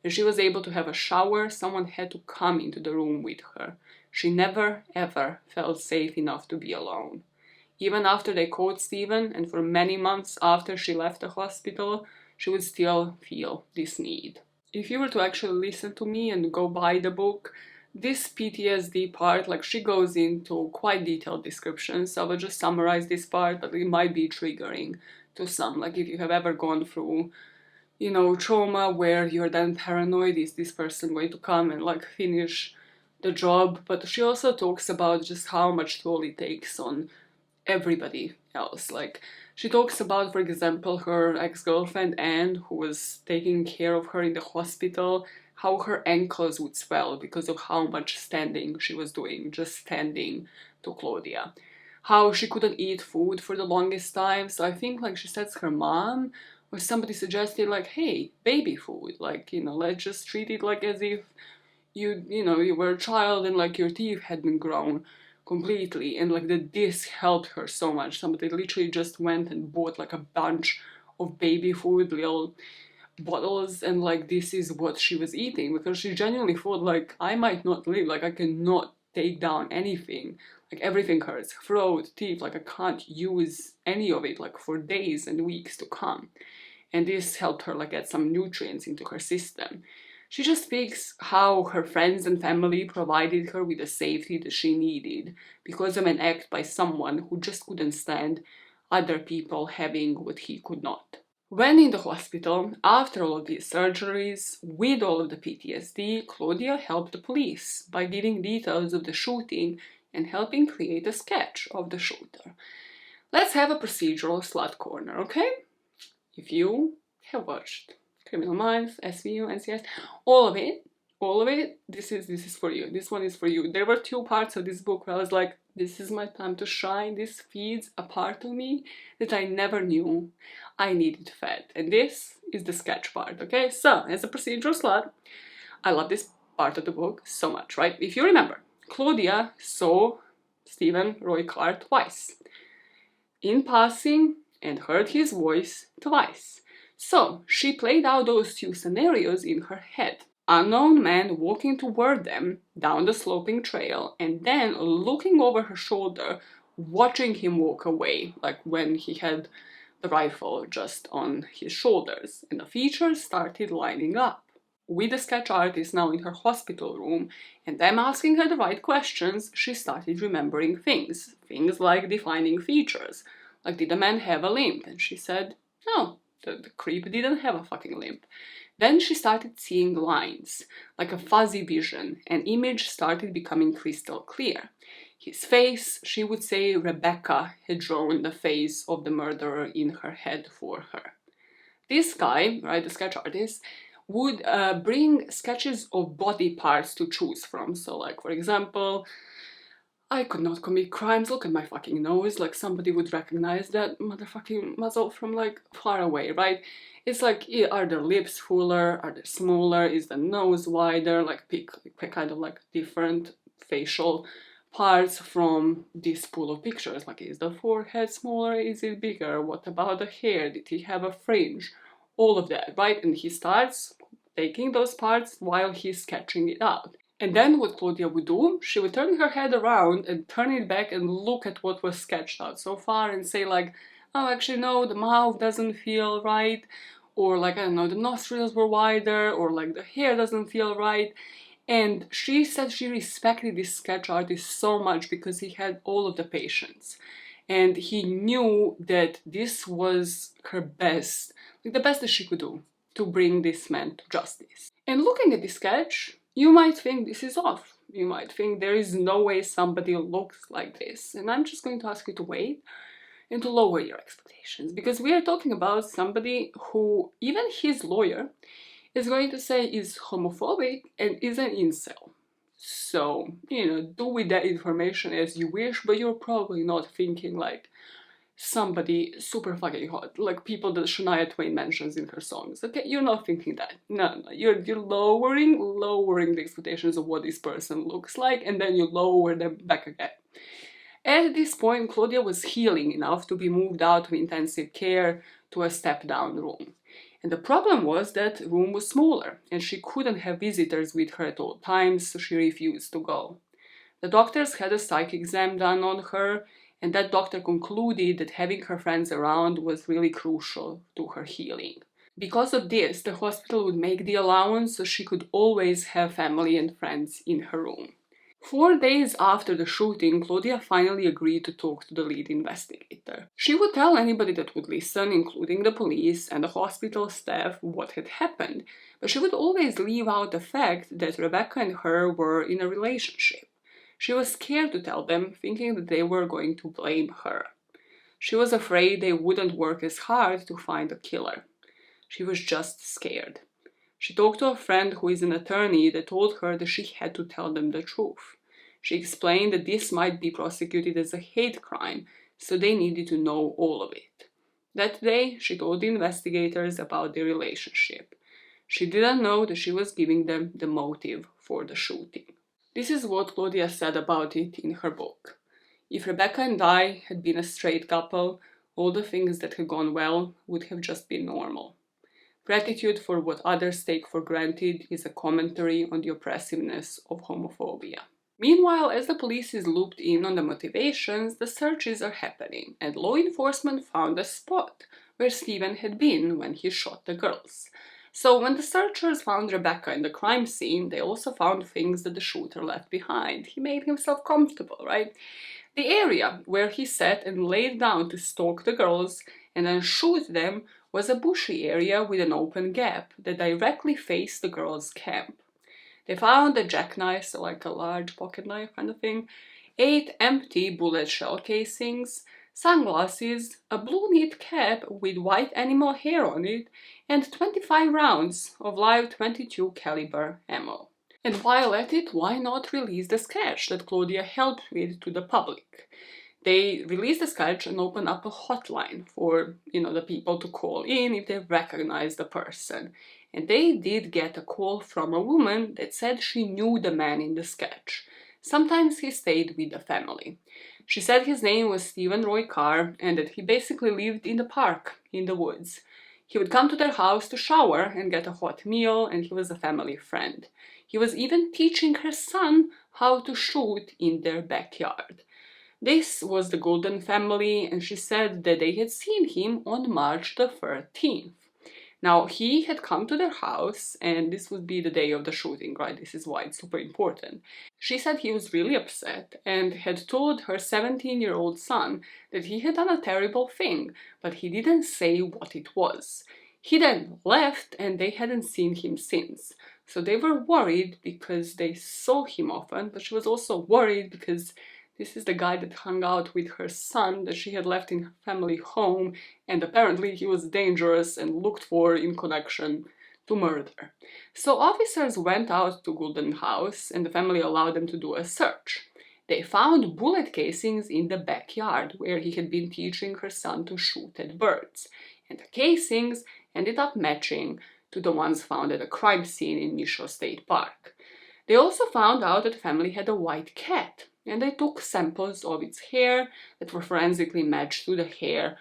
When she was able to have a shower, someone had to come into the room with her. She never, ever felt safe enough to be alone. Even after they caught Stephen, and for many months after she left the hospital, she would still feel this need. If you were to actually listen to me and go buy the book, this PTSD part, she goes into quite detailed descriptions, so I will just summarize this part, but it might be triggering to some. If you have ever gone through trauma where you're then paranoid, is this person going to come and finish the job? But she also talks about just how much toll it takes on everybody else. She talks about, for example, her ex-girlfriend Anne, who was taking care of her in the hospital, how her ankles would swell because of how much standing she was doing, just standing to Claudia. How she couldn't eat food for the longest time, so I think she says her mom or somebody suggested hey, baby food, let's just treat it as if you were a child and your teeth hadn't grown completely, and that this helped her so much. Somebody literally just went and bought a bunch of baby food, little bottles, and this is what she was eating, because she genuinely thought I might not live, I cannot take down anything, everything hurts, throat, teeth, I can't use any of it for days and weeks to come. And this helped her get some nutrients into her system. She just speaks how her friends and family provided her with the safety that she needed because of an act by someone who just couldn't stand other people having what he could not. When in the hospital, after all of these surgeries, with all of the PTSD, Claudia helped the police by giving details of the shooting and helping create a sketch of the shooter. Let's have a procedural slut corner, okay? If you have watched Criminal Minds, SVU, NCIS, all of it, this is for you. This one is for you. There were 2 parts of this book where I was this is my time to shine. This feeds a part of me that I never knew I needed fed. And this is the sketch part, okay? So, as a procedural slut, I love this part of the book so much, right? If you remember, Claudia saw Stephen Roy Clark twice. In passing, and heard his voice twice. So she played out those 2 scenarios in her head. Unknown man walking toward them down the sloping trail and then looking over her shoulder, watching him walk away, when he had the rifle just on his shoulders. And the features started lining up. With the sketch artist now in her hospital room and them asking her the right questions, she started remembering things like defining features. Did the man have a limp? And she said, no, the creep didn't have a fucking limp. Then she started seeing lines, a fuzzy vision. An image started becoming crystal clear. His face, she would say Rebecca had drawn the face of the murderer in her head for her. This guy, right, the sketch artist, would bring sketches of body parts to choose from. So, for example, I could not commit crimes, look at my fucking nose, somebody would recognize that motherfucking muzzle from far away, right? It's are their lips fuller, are they smaller, is the nose wider, pick kind of different facial parts from this pool of pictures, is the forehead smaller, is it bigger, what about the hair, did he have a fringe, all of that, right? And he starts taking those parts while he's sketching it out. And then what Claudia would do, she would turn her head around and turn it back and look at what was sketched out so far and say like, oh, actually no, the mouth doesn't feel right, or like, I don't know, the nostrils were wider, or like the hair doesn't feel right. And she said she respected this sketch artist so much because he had all of the patience. And he knew that this was her best, like the best that she could do to bring this man to justice. And looking at this sketch, you might think this is off. You might think there is no way somebody looks like this. And I'm just going to ask you to wait and to lower your expectations, because we are talking about somebody who, even his lawyer, is going to say is homophobic and is an incel. So, do with that information as you wish, but you're probably not thinking like somebody super fucking hot, like people that Shania Twain mentions in her songs. Okay, you're not thinking that. No, you're lowering the expectations of what this person looks like, and then you lower them back again. At this point, Claudia was healing enough to be moved out of intensive care to a step-down room. And the problem was that room was smaller, and she couldn't have visitors with her at all times, so she refused to go. The doctors had a psych exam done on her, and that doctor concluded that having her friends around was really crucial to her healing. Because of this, the hospital would make the allowance so she could always have family and friends in her room. 4 days after the shooting, Claudia finally agreed to talk to the lead investigator. She would tell anybody that would listen, including the police and the hospital staff, what had happened, but she would always leave out the fact that Rebecca and her were in a relationship. She was scared to tell them, thinking that they were going to blame her. She was afraid they wouldn't work as hard to find a killer. She was just scared. She talked to a friend who is an attorney that told her that she had to tell them the truth. She explained that this might be prosecuted as a hate crime, so they needed to know all of it. That day, she told the investigators about their relationship. She didn't know that she was giving them the motive for the shooting. This is what Claudia said about it in her book. If Rebecca and I had been a straight couple, all the things that had gone well would have just been normal. Gratitude for what others take for granted is a commentary on the oppressiveness of homophobia. Meanwhile, as the police is looped in on the motivations, the searches are happening, and law enforcement found a spot where Stephen had been when he shot the girls. So when the searchers found Rebecca in the crime scene, they also found things that the shooter left behind. He made himself comfortable, right? The area where he sat and laid down to stalk the girls and then shoot them was a bushy area with an open gap that directly faced the girls' camp. They found a jackknife, so like a large pocket knife kind of thing, 8 empty bullet shell casings, sunglasses, a blue knit cap with white animal hair on it, and 25 rounds of live .22 caliber ammo. And while at it, why not release the sketch that Claudia helped with to the public? They released the sketch and opened up a hotline for, the people to call in if they recognize the person. And they did get a call from a woman that said she knew the man in the sketch. Sometimes he stayed with the family. She said his name was Stephen Roy Carr and that he basically lived in the park, in the woods. He would come to their house to shower and get a hot meal, and he was a family friend. He was even teaching her son how to shoot in their backyard. This was the Golden family, and she said that they had seen him on March the 13th. Now, he had come to their house, and this would be the day of the shooting, right? This is why it's super important. She said he was really upset and had told her 17-year-old son that he had done a terrible thing, but he didn't say what it was. He then left, and they hadn't seen him since. So they were worried because they saw him often, but she was also worried because this is the guy that hung out with her son that she had left in her family home, and apparently he was dangerous and looked for in connection to murder. So officers went out to Golden House, and the family allowed them to do a search. They found bullet casings in the backyard where he had been teaching her son to shoot at birds, and the casings ended up matching to the ones found at a crime scene in Michaud State Park. They also found out that the family had a white cat, and they took samples of its hair that were forensically matched to the hair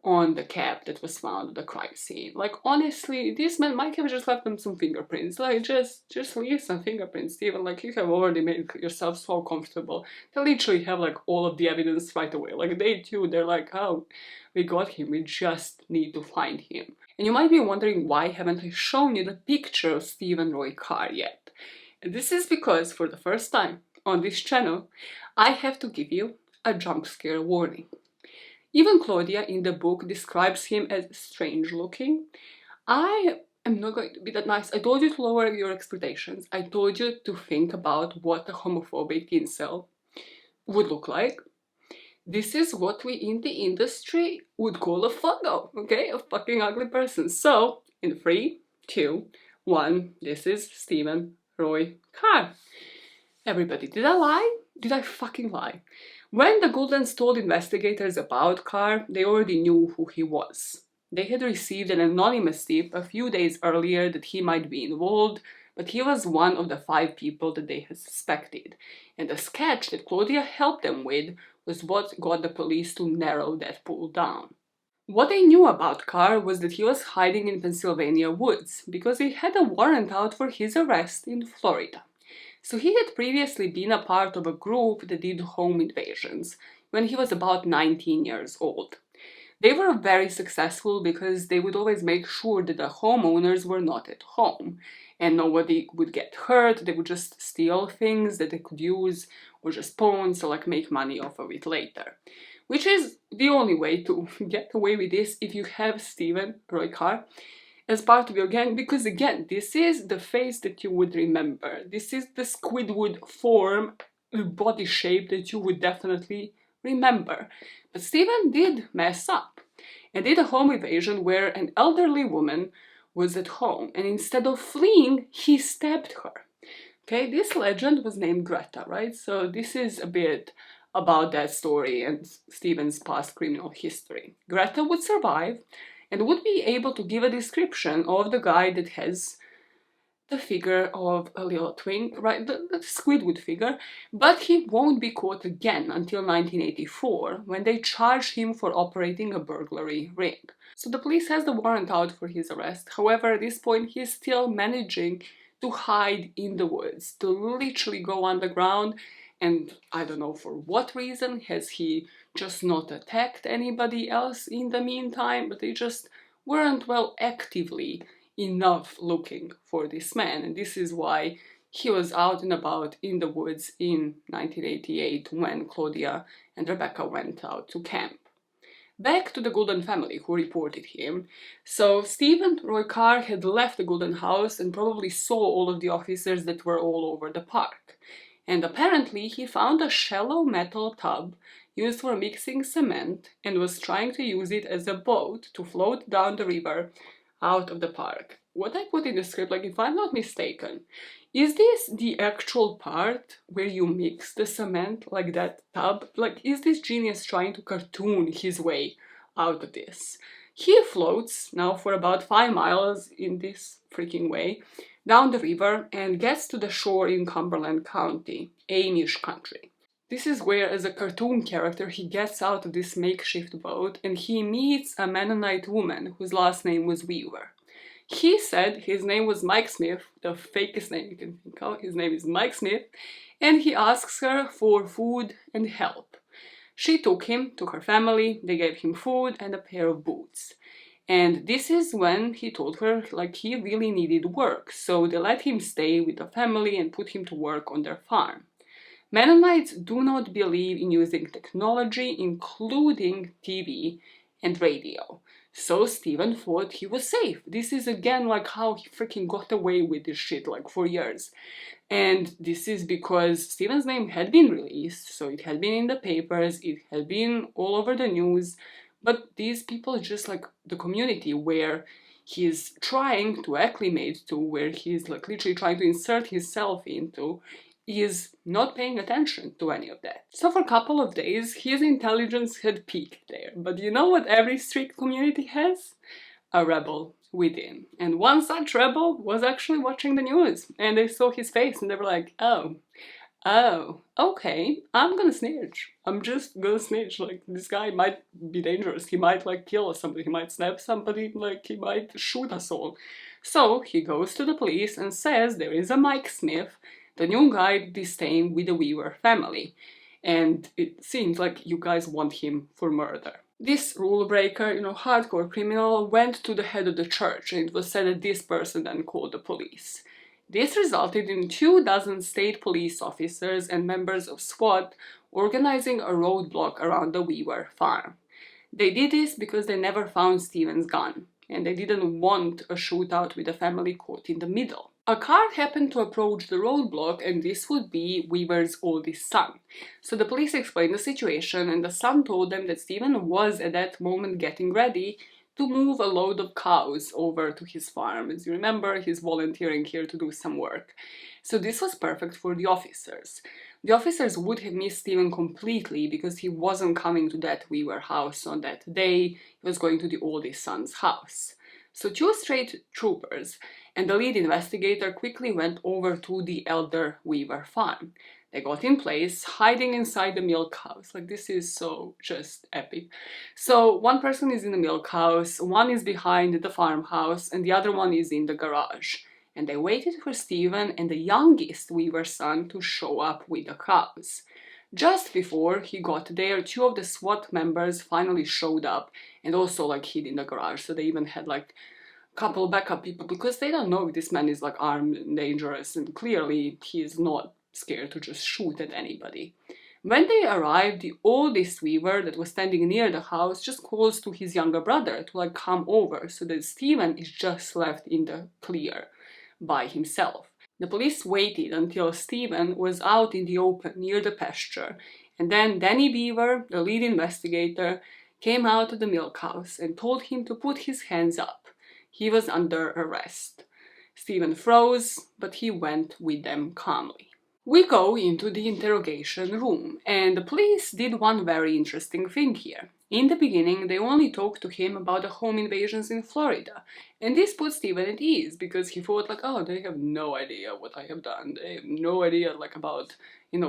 on the cab that was found at the crime scene. Like, honestly, this man might have just left them some fingerprints. Like, just leave some fingerprints, Steven. Like, you have already made yourself so comfortable. They literally have, like, all of the evidence right away. Like, they too, they're like, oh, we got him, we just need to find him. And you might be wondering, why haven't I shown you the picture of Stephen Roy Carr yet? And this is because, for the first time on this channel, I have to give you a jump scare warning. Even Claudia in the book describes him as strange looking. I am not going to be that nice. I told you to lower your expectations. I told you to think about what a homophobic incel would look like. This is what we in the industry would call a fungo, okay? A fucking ugly person. So, in 3, 2, 1, this is Stephen Roy Carr. Everybody, did I lie? Did I fucking lie? When the Goldens told investigators about Carr, they already knew who he was. They had received an anonymous tip a few days earlier that he might be involved, but he was one of the 5 people that they had suspected, and the sketch that Claudia helped them with was what got the police to narrow that pool down. What they knew about Carr was that he was hiding in Pennsylvania woods, because he had a warrant out for his arrest in Florida. So he had previously been a part of a group that did home invasions when he was about 19 years old. They were very successful because they would always make sure that the homeowners were not at home and nobody would get hurt. They would just steal things that they could use or just pawn, so like make money off of it later. Which is the only way to get away with this if you have Stephen Roy Carr as part of your gang, because again, this is the face that you would remember. This is the Squidward form, body shape that you would definitely remember. But Stephen did mess up and did a home invasion where an elderly woman was at home, and instead of fleeing, he stabbed her. Okay, this legend was named Greta, right? So this is a bit about that story and Stephen's past criminal history. Greta would survive and would be able to give a description of the guy that has the figure of a little twink, right, the Squidward figure, but he won't be caught again until 1984, when they charge him for operating a burglary ring. So the police has the warrant out for his arrest. However, at this point, he's still managing to hide in the woods, to literally go underground, and I don't know for what reason. Has he just not attacked anybody else in the meantime? But they just weren't, well, actively enough looking for this man, and this is why he was out and about in the woods in 1988 when Claudia and Rebecca went out to camp. Back to the Golden family who reported him. So Stephen Roy Carr had left the Golden house and probably saw all of the officers that were all over the park. And apparently he found a shallow metal tub used for mixing cement and was trying to use it as a boat to float down the river out of the park. What I put in the script, like if I'm not mistaken, is this the actual part where you mix the cement, like that tub? Like, is this genius trying to cartoon his way out of this? He floats now for about 5 miles in this freaking way down the river and gets to the shore in Cumberland County, Amish country. This is where, as a cartoon character, he gets out of this makeshift boat and he meets a Mennonite woman whose last name was Weaver. He said his name was Mike Smith, the fakest name you can think of. His name is Mike Smith, and he asks her for food and help. She took him to her family, they gave him food and a pair of boots. And this is when he told her, like, he really needed work, so they let him stay with the family and put him to work on their farm. Mennonites do not believe in using technology, including TV and radio. So Stephen thought he was safe. This is again like how he freaking got away with this shit like for years. And this is because Stephen's name had been released, so it had been in the papers, it had been all over the news, but these people, just like the community where he's trying to acclimate to, where he's like literally trying to insert himself into, is not paying attention to any of that. So for a couple of days, his intelligence had peaked there. But you know what every strict community has? A rebel within. And one such rebel was actually watching the news. And they saw his face and they were like, oh, Oh, okay, I'm gonna snitch. I'm just gonna snitch. Like, this guy might be dangerous. He might, like, kill somebody. He might stab somebody. Like, he might shoot us all. So he goes to the police and says there is a Mike Smith, the new guy this staying with the Weaver family. And it seems like you guys want him for murder. This rule breaker, hardcore criminal, went to the head of the church, and it was said that this person then called the police. This resulted in 24 state police officers and members of SWAT organizing a roadblock around the Weaver farm. They did this because they never found Steven's gun, and they didn't want a shootout with the family caught in the middle. A car happened to approach the roadblock, and this would be Weaver's oldest son. So the police explained the situation, and the son told them that Steven was at that moment getting ready to move a load of cows over to his farm. As you remember, he's volunteering here to do some work. So this was perfect for the officers. The officers would have missed Steven completely because he wasn't coming to that Weaver house on that day. He was going to the oldest son's house. So 2 straight troopers and the lead investigator quickly went over to the elder Weaver farm. They got in place, hiding inside the milk house. Like, this is so just epic. So one person is in the milk house, one is behind the farmhouse, and the other one is in the garage. And they waited for Steven and the youngest Weaver son to show up with the cows. Just before he got there, 2 of the SWAT members finally showed up and also, like, hid in the garage. So they even had, like, a couple backup people because they don't know if this man is, like, armed and dangerous, and clearly he is not scared to just shoot at anybody. When they arrived, the oldest Weaver that was standing near the house just calls to his younger brother to, like, come over, so that Steven is just left in the clear by himself. The police waited until Steven was out in the open near the pasture, and then Danny Beaver, the lead investigator, came out of the milk house and told him to put his hands up. He was under arrest. Steven froze, but he went with them calmly. We go into the interrogation room, and the police did one very interesting thing here. In the beginning, they only talked to him about the home invasions in Florida, and this put Steven at ease because he thought, like, oh, they have no idea what I have done. They have no idea, like, about,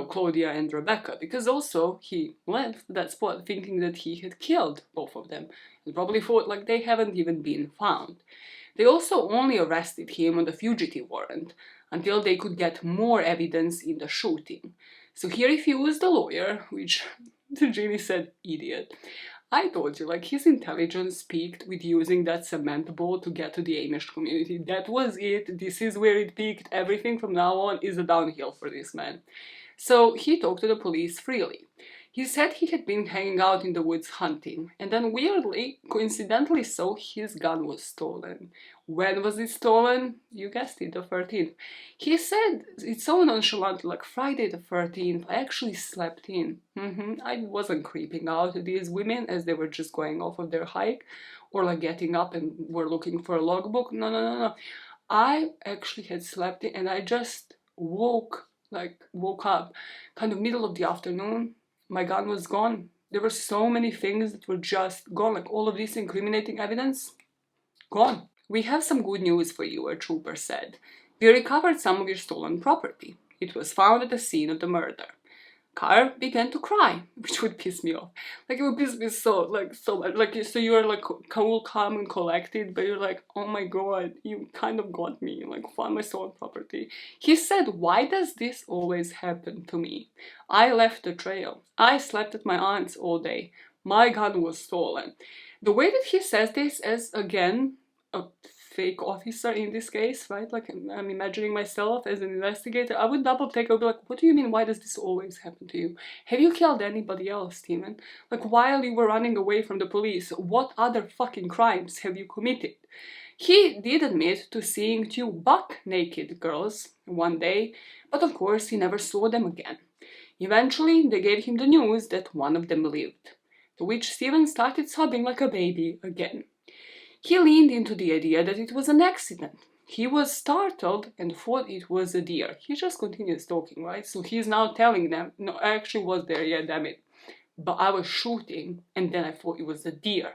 Claudia and Rebecca, because also he left that spot thinking that he had killed both of them, and probably thought, like, they haven't even been found. They also only arrested him on the fugitive warrant until they could get more evidence in the shooting. So he refused the lawyer, which Ginny said, idiot. I told you, like, his intelligence peaked with using that cement ball to get to the Amish community. That was it. This is where it peaked. Everything from now on is a downhill for this man. So he talked to the police freely. He said he had been hanging out in the woods hunting, and then weirdly, coincidentally so, his gun was stolen. When was it stolen? You guessed it, the 13th. He said it's so nonchalant, like Friday the 13th, I actually slept in. I wasn't creeping out at these women as they were just going off of their hike, or like getting up and were looking for a logbook. No. I actually had slept in, and I just woke up, kind of middle of the afternoon. My gun was gone. There were so many things that were just gone, like all of this incriminating evidence, gone. We have some good news for you, a trooper said. We recovered some of your stolen property. It was found at the scene of the murder. Car began to cry, which would piss me off. Like, it would piss me so much. Like, so you're like cool, calm, and collected, but you're like, oh my god, you kind of got me, like, found my stolen property. He said, why does this always happen to me? I left the trail. I slept at my aunt's all day. My gun was stolen. The way that he says this as, again, a fake officer in this case, right? Like, I'm imagining myself as an investigator. I would double take. I would be like, what do you mean? Why does this always happen to you? Have you killed anybody else, Steven? Like, while you were running away from the police, what other fucking crimes have you committed? He did admit to seeing 2 buck-naked girls one day, but of course he never saw them again. Eventually, they gave him the news that one of them lived, to which Steven started sobbing like a baby again. He leaned into the idea that it was an accident. He was startled and thought it was a deer. He just continues talking, right? So he's now telling them, no, I actually was there, yeah, damn it. But I was shooting, and then I thought it was a deer.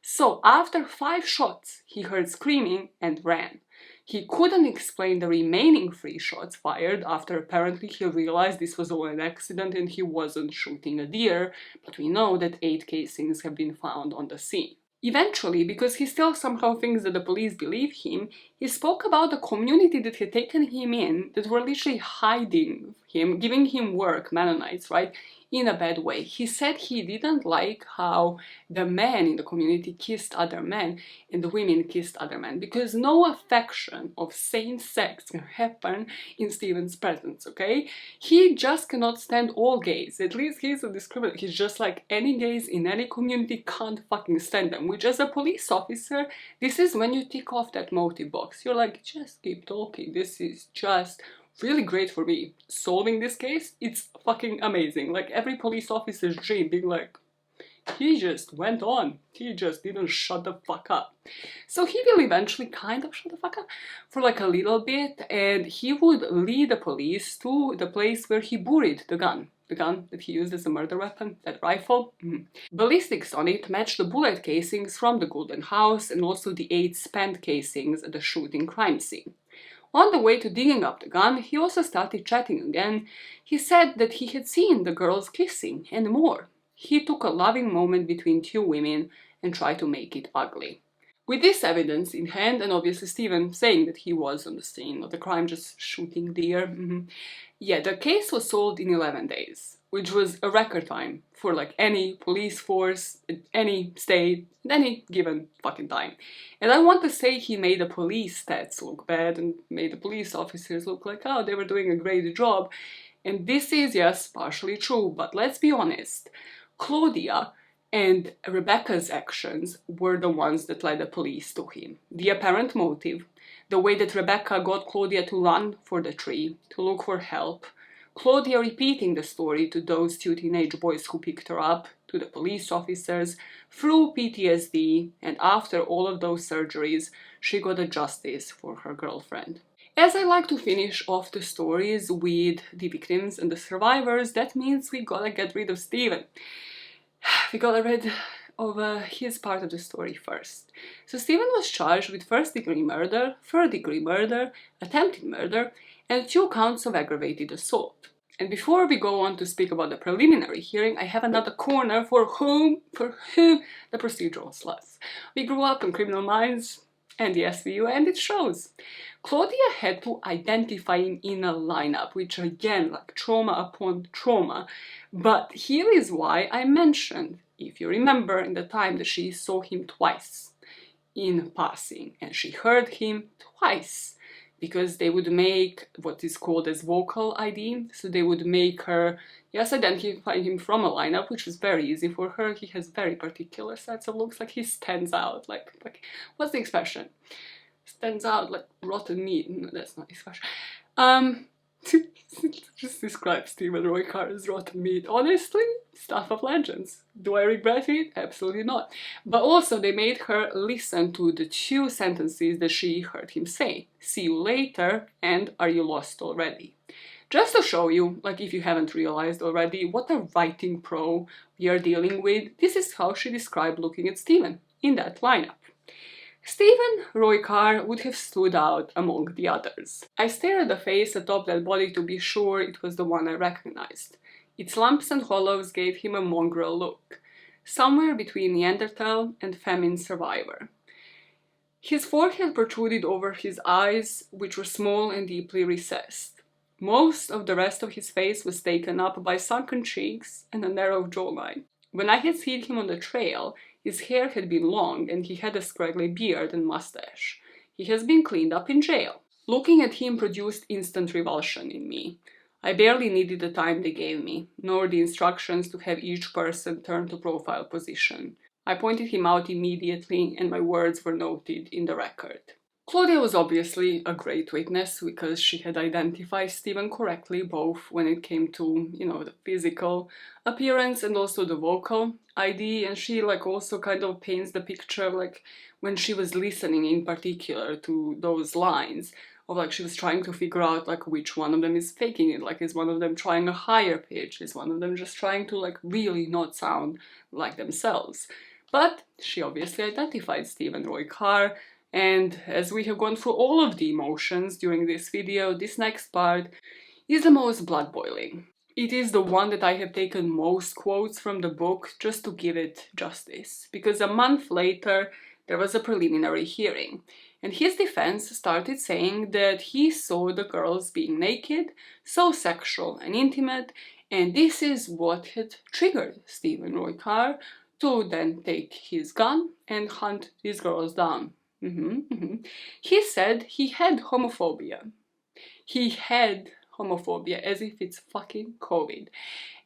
So after 5 shots, he heard screaming and ran. He couldn't explain the remaining 3 shots fired after apparently he realized this was all an accident and he wasn't shooting a deer, but we know that 8 casings have been found on the scene. Eventually, because he still somehow thinks that the police believe him, he spoke about the community that had taken him in, that were literally hiding him, giving him work, Mennonites, right, in a bad way. He said he didn't like how the men in the community kissed other men and the women kissed other men, because no affection of same sex can happen in Stephen's presence, okay? He just cannot stand all gays. At least he's a discriminator. He's just like any gays in any community can't fucking stand them, which as a police officer, this is when you tick off that motive box. You're like, just keep talking. This is just really great for me. Solving this case, it's fucking amazing. Like every police officer's dream, being like, he just went on. He just didn't shut the fuck up. So he will eventually kind of shut the fuck up for like a little bit, and he would lead the police to the place where he buried the gun. The gun that he used as a murder weapon, that rifle. Ballistics on it matched the bullet casings from the Golden House and also the 8 spent casings at the shooting crime scene. On the way to digging up the gun, he also started chatting again. He said that he had seen the girls kissing and more. He took a loving moment between 2 women and tried to make it ugly. With this evidence in hand, and obviously Stephen saying that he was on the scene of the crime, just shooting deer, yeah, the case was solved in 11 days, which was a record time for like any police force, any state, at any given fucking time. And I want to say he made the police stats look bad and made the police officers look like, oh, they were doing a great job. And this is, yes, partially true, but let's be honest. Claudia and Rebecca's actions were the ones that led the police to him. The apparent motive, the way that Rebecca got Claudia to run for the tree, to look for help, Claudia repeating the story to those 2 teenage boys who picked her up, to the police officers, through PTSD, and after all of those surgeries, she got a justice for her girlfriend. As I like to finish off the stories with the victims and the survivors, that means we gotta get rid of Stephen. We got rid of his part of the story first. So Stephen was charged with 1st-degree murder, 3rd-degree murder, attempted murder, and 2 counts of aggravated assault. And before we go on to speak about the preliminary hearing, I have another corner for whom the procedural sluts. We grew up in Criminal Minds and the SVU, and it shows. Claudia had to identify him in a lineup, which again, like trauma upon trauma. But here is why I mentioned, if you remember, in the time that she saw him twice in passing, and she heard him twice, because they would make what is called as vocal ID, so they would make her, yes, identify him from a lineup, which was very easy for her. He has very particular sets of looks, like he stands out, like what's the expression? Stands out like rotten meat. No, that's not the expression. Just describe Stephen Roy Carr as rotten meat. Honestly, stuff of legends. Do I regret it? Absolutely not. But also they made her listen to the 2 sentences that she heard him say. See you later and are you lost already? Just to show you, like if you haven't realized already, what a writing pro we are dealing with, this is how she described looking at Stephen in that lineup. Stephen Roy Carr would have stood out among the others. I stared at the face atop that body to be sure it was the one I recognized. Its lumps and hollows gave him a mongrel look, somewhere between Neanderthal and famine survivor. His forehead protruded over his eyes, which were small and deeply recessed. Most of the rest of his face was taken up by sunken cheeks and a narrow jawline. When I had seen him on the trail, his hair had been long and he had a scraggly beard and mustache. He has been cleaned up in jail. Looking at him produced instant revulsion in me. I barely needed the time they gave me, nor the instructions to have each person turn to profile position. I pointed him out immediately and my words were noted in the record. Claudia was obviously a great witness because she had identified Stephen correctly, both when it came to, the physical appearance and also the vocal ID, and she also kind of paints the picture when she was listening in particular to those lines of she was trying to figure out which one of them is faking it, is one of them trying a higher pitch, is one of them just trying to really not sound like themselves. But she obviously identified Stephen Roy Carr. And as we have gone through all of the emotions during this video, this next part is the most blood-boiling. It is the one that I have taken most quotes from the book just to give it justice, because a month later there was a preliminary hearing, and his defense started saying that he saw the girls being naked, so sexual and intimate, and this is what had triggered Stephen Roy Carr to then take his gun and hunt these girls down. He said he had homophobia. He had homophobia, as if it's fucking COVID,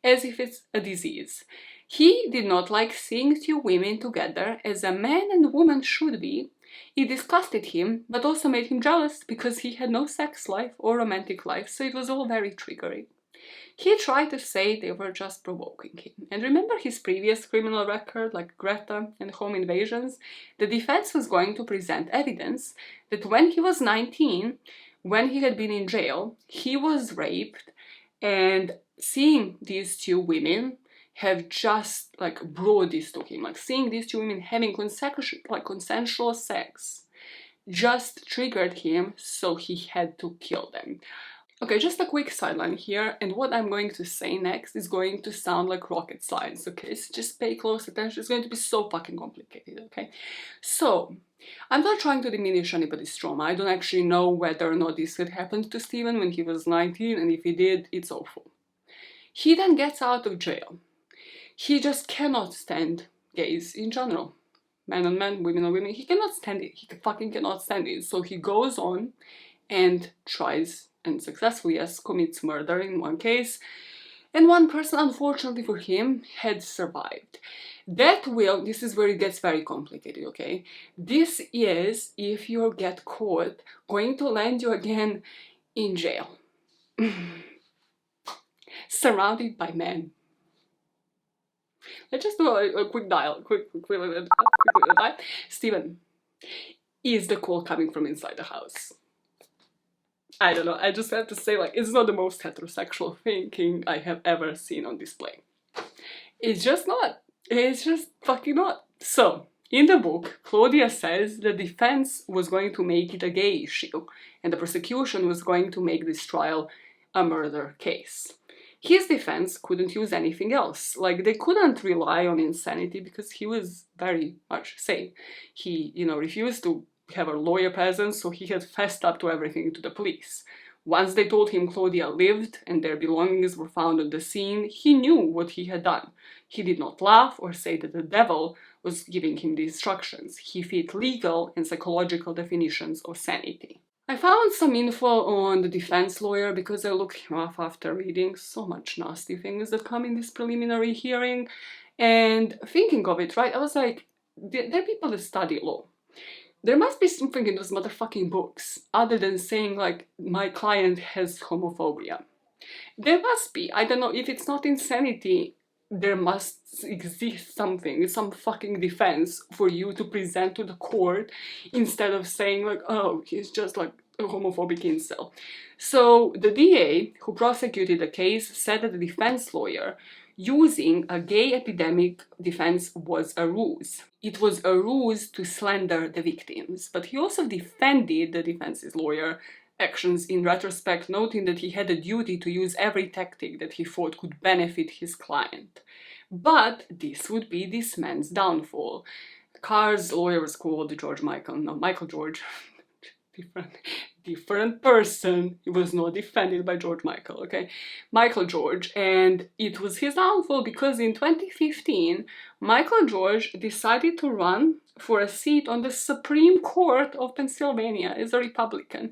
as if it's a disease. He did not like seeing two women together as a man and woman should be. It disgusted him, but also made him jealous because he had no sex life or romantic life, so it was all very triggering. He tried to say they were just provoking him. And remember his previous criminal record, like Greta and home invasions? The defense was going to present evidence that when he was 19, when he had been in jail, he was raped, and seeing these two women have just like brought this to him, like seeing these two women having consensual sex just triggered him, so he had to kill them. Okay, just a quick sideline here, and what I'm going to say next is going to sound like rocket science, okay? So just pay close attention, it's going to be so fucking complicated, okay? So, I'm not trying to diminish anybody's trauma. I don't actually know whether or not this had happened to Stephen when he was 19, and if he did, it's awful. He then gets out of jail. He just cannot stand gays in general. Men on men, women on women, he cannot stand it. He fucking cannot stand it. So he goes on and tries, and successfully, yes, commits murder in one case, and one person, unfortunately for him, had survived. That will, this is where it gets very complicated, okay? This is, if you get caught, going to land you again in jail. Surrounded by men. Let's just do a quick dial, quick dial. Stephen, is the call coming from inside the house? I don't know, I just have to say, like, it's not the most heterosexual thinking I have ever seen on display. It's just not. It's just fucking not. So, in the book, Claudia says the defense was going to make it a gay issue, and the prosecution was going to make this trial a murder case. His defense couldn't use anything else. Like, they couldn't rely on insanity because he was very much sane. He, refused to have a lawyer present, so he had fessed up to everything to the police. Once they told him Claudia lived and their belongings were found on the scene, he knew what he had done. He did not laugh or say that the devil was giving him the instructions. He fit legal and psychological definitions of sanity. I found some info on the defense lawyer because I looked him up after reading so much nasty things that come in this preliminary hearing, and thinking of it, right, I was like, there are people that study law. There must be something in those motherfucking books other than saying, like, my client has homophobia. There must be. I don't know, if it's not insanity, there must exist something, some fucking defense for you to present to the court instead of saying, like, oh, he's just like a homophobic incel. So the DA who prosecuted the case said that the defense lawyer using a gay epidemic defense was a ruse. It was a ruse to slander the victims, but he also defended the defense's lawyer actions in retrospect, noting that he had a duty to use every tactic that he thought could benefit his client. But this would be this man's downfall. Carr's lawyer was called Michael George. different person. He was not defended by George Michael, okay? Michael George, and it was his downfall because in 2015, Michael George decided to run for a seat on the Supreme Court of Pennsylvania as a Republican.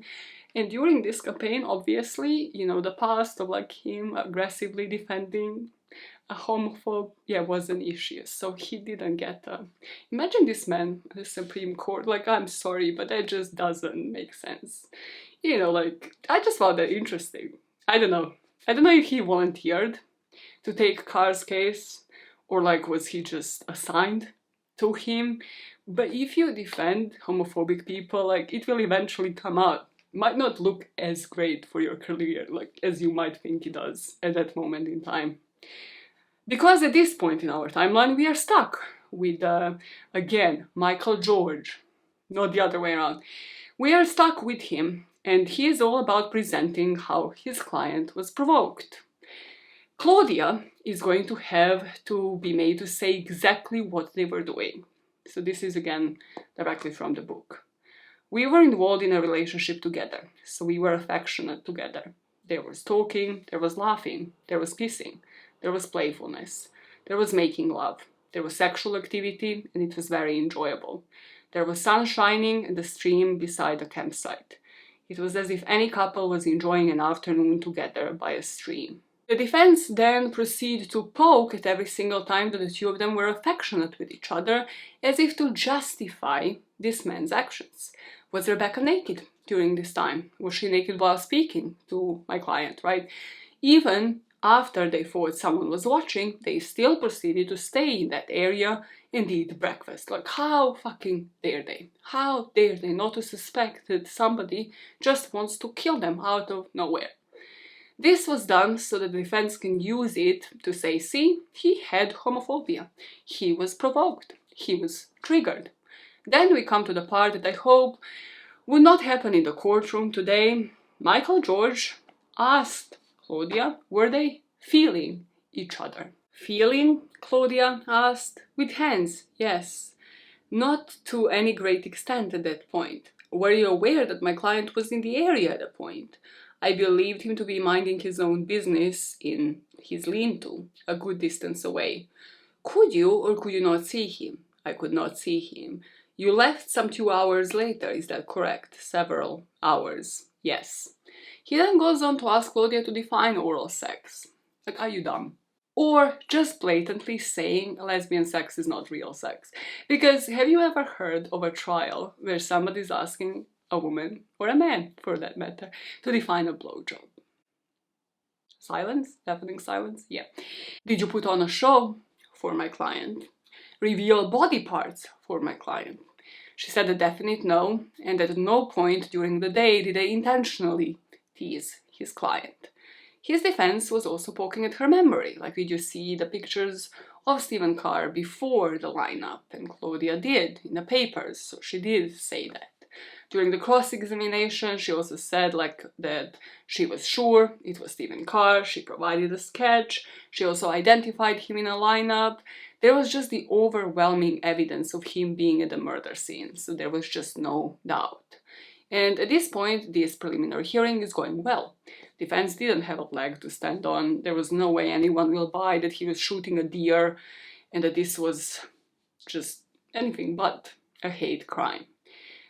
And during this campaign, obviously, the past of like him aggressively defending a homophobe, was an issue. So he didn't get imagine this man at the Supreme Court. Like, I'm sorry, but that just doesn't make sense. Like, I just found that interesting. I don't know if he volunteered to take Carr's case, or like, was he just assigned to him? But if you defend homophobic people, like, it will eventually come out. Might not look as great for your career, like, as you might think it does at that moment in time. Because at this point in our timeline, we are stuck with, again, Michael George not the other way around. We are stuck with him, and he is all about presenting how his client was provoked. Claudia is going to have to be made to say exactly what they were doing. So this is again directly from the book. We were involved in a relationship together, so we were affectionate together. There was talking, there was laughing, there was kissing, there was playfulness, there was making love, there was sexual activity, and it was very enjoyable. There was sun shining and a stream beside the campsite. It was as if any couple was enjoying an afternoon together by a stream. The defense then proceeded to poke at every single time that the two of them were affectionate with each other, as if to justify this man's actions. Was Rebecca naked during this time? Was she naked while speaking to my client, right? Even after they thought someone was watching, they still proceeded to stay in that area and eat breakfast. Like, how fucking dare they? How dare they not to suspect that somebody just wants to kill them out of nowhere? This was done so that the defense can use it to say, see, he had homophobia. He was provoked. He was triggered. Then we come to the part that I hope would not happen in the courtroom today. Michael George asked Claudia, were they feeling each other? Feeling? Claudia asked. With hands, yes. Not to any great extent at that point. Were you aware that my client was in the area at that point? I believed him to be minding his own business in his lean-to, a good distance away. Could you or could you not see him? I could not see him. You left some 2 hours later, is that correct? Several hours, yes. He then goes on to ask Claudia to define oral sex. Like, are you dumb? Or just blatantly saying lesbian sex is not real sex. Because have you ever heard of a trial where somebody's asking a woman, or a man for that matter, to define a blowjob? Silence? Deafening silence? Yeah. Did you put on a show for my client? Reveal body parts for my client? She said a definite no, and at no point during the day did they intentionally tease his client. His defense was also poking at her memory, like, did you see the pictures of Stephen Carr before the lineup? And Claudia did, in the papers, so she did say that. During the cross-examination, she also said that she was sure it was Stephen Carr. She provided a sketch. She also identified him in a lineup. There was just the overwhelming evidence of him being at the murder scene, so there was just no doubt. And at this point, this preliminary hearing is going well. Defense didn't have a leg to stand on. There was no way anyone will buy that he was shooting a deer and that this was just anything but a hate crime.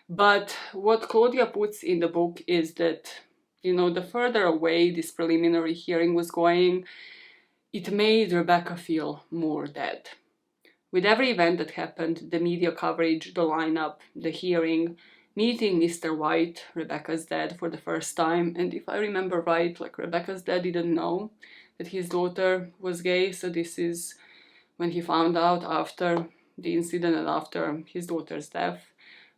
But what Claudia puts in the book is that, the further away this preliminary hearing was going, it made Rebecca feel more dead. With every event that happened, the media coverage, the lineup, the hearing, meeting Mr. Wight, Rebecca's dad, for the first time, and if I remember right, Rebecca's dad didn't know that his daughter was gay, so this is when he found out after the incident and after his daughter's death.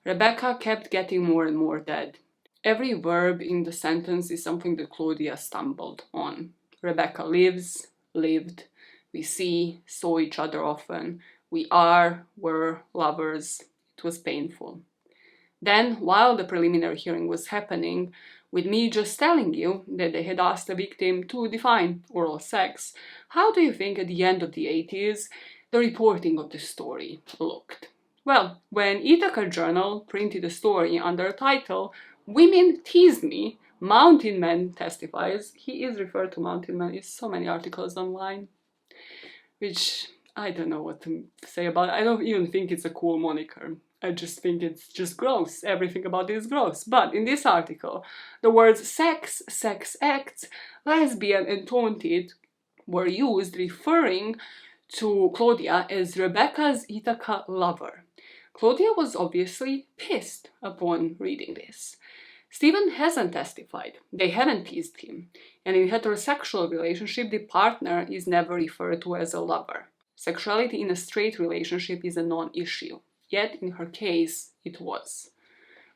Rebecca kept getting more and more dead. Every verb in the sentence is something that Claudia stumbled on. Rebecca lives, lived, we see, saw each other often, we were lovers, it was painful. Then, while the preliminary hearing was happening, with me just telling you that they had asked the victim to define oral sex, how do you think at the end of the 80s the reporting of the story looked? Well, when Ithaca Journal printed a story under a title, "Women Teased Me, Mountain Man Testifies," he is referred to Mountain Man in so many articles online, which I don't know what to say about it. I don't even think it's a cool moniker. I just think it's just gross. Everything about it is gross. But in this article, the words sex, sex acts, lesbian and taunted were used referring to Claudia as Rebecca's Ithaca lover. Claudia was obviously pissed upon reading this. Stephen hasn't testified. They haven't teased him. And in heterosexual relationship, the partner is never referred to as a lover. Sexuality in a straight relationship is a non-issue. Yet, in her case, it was.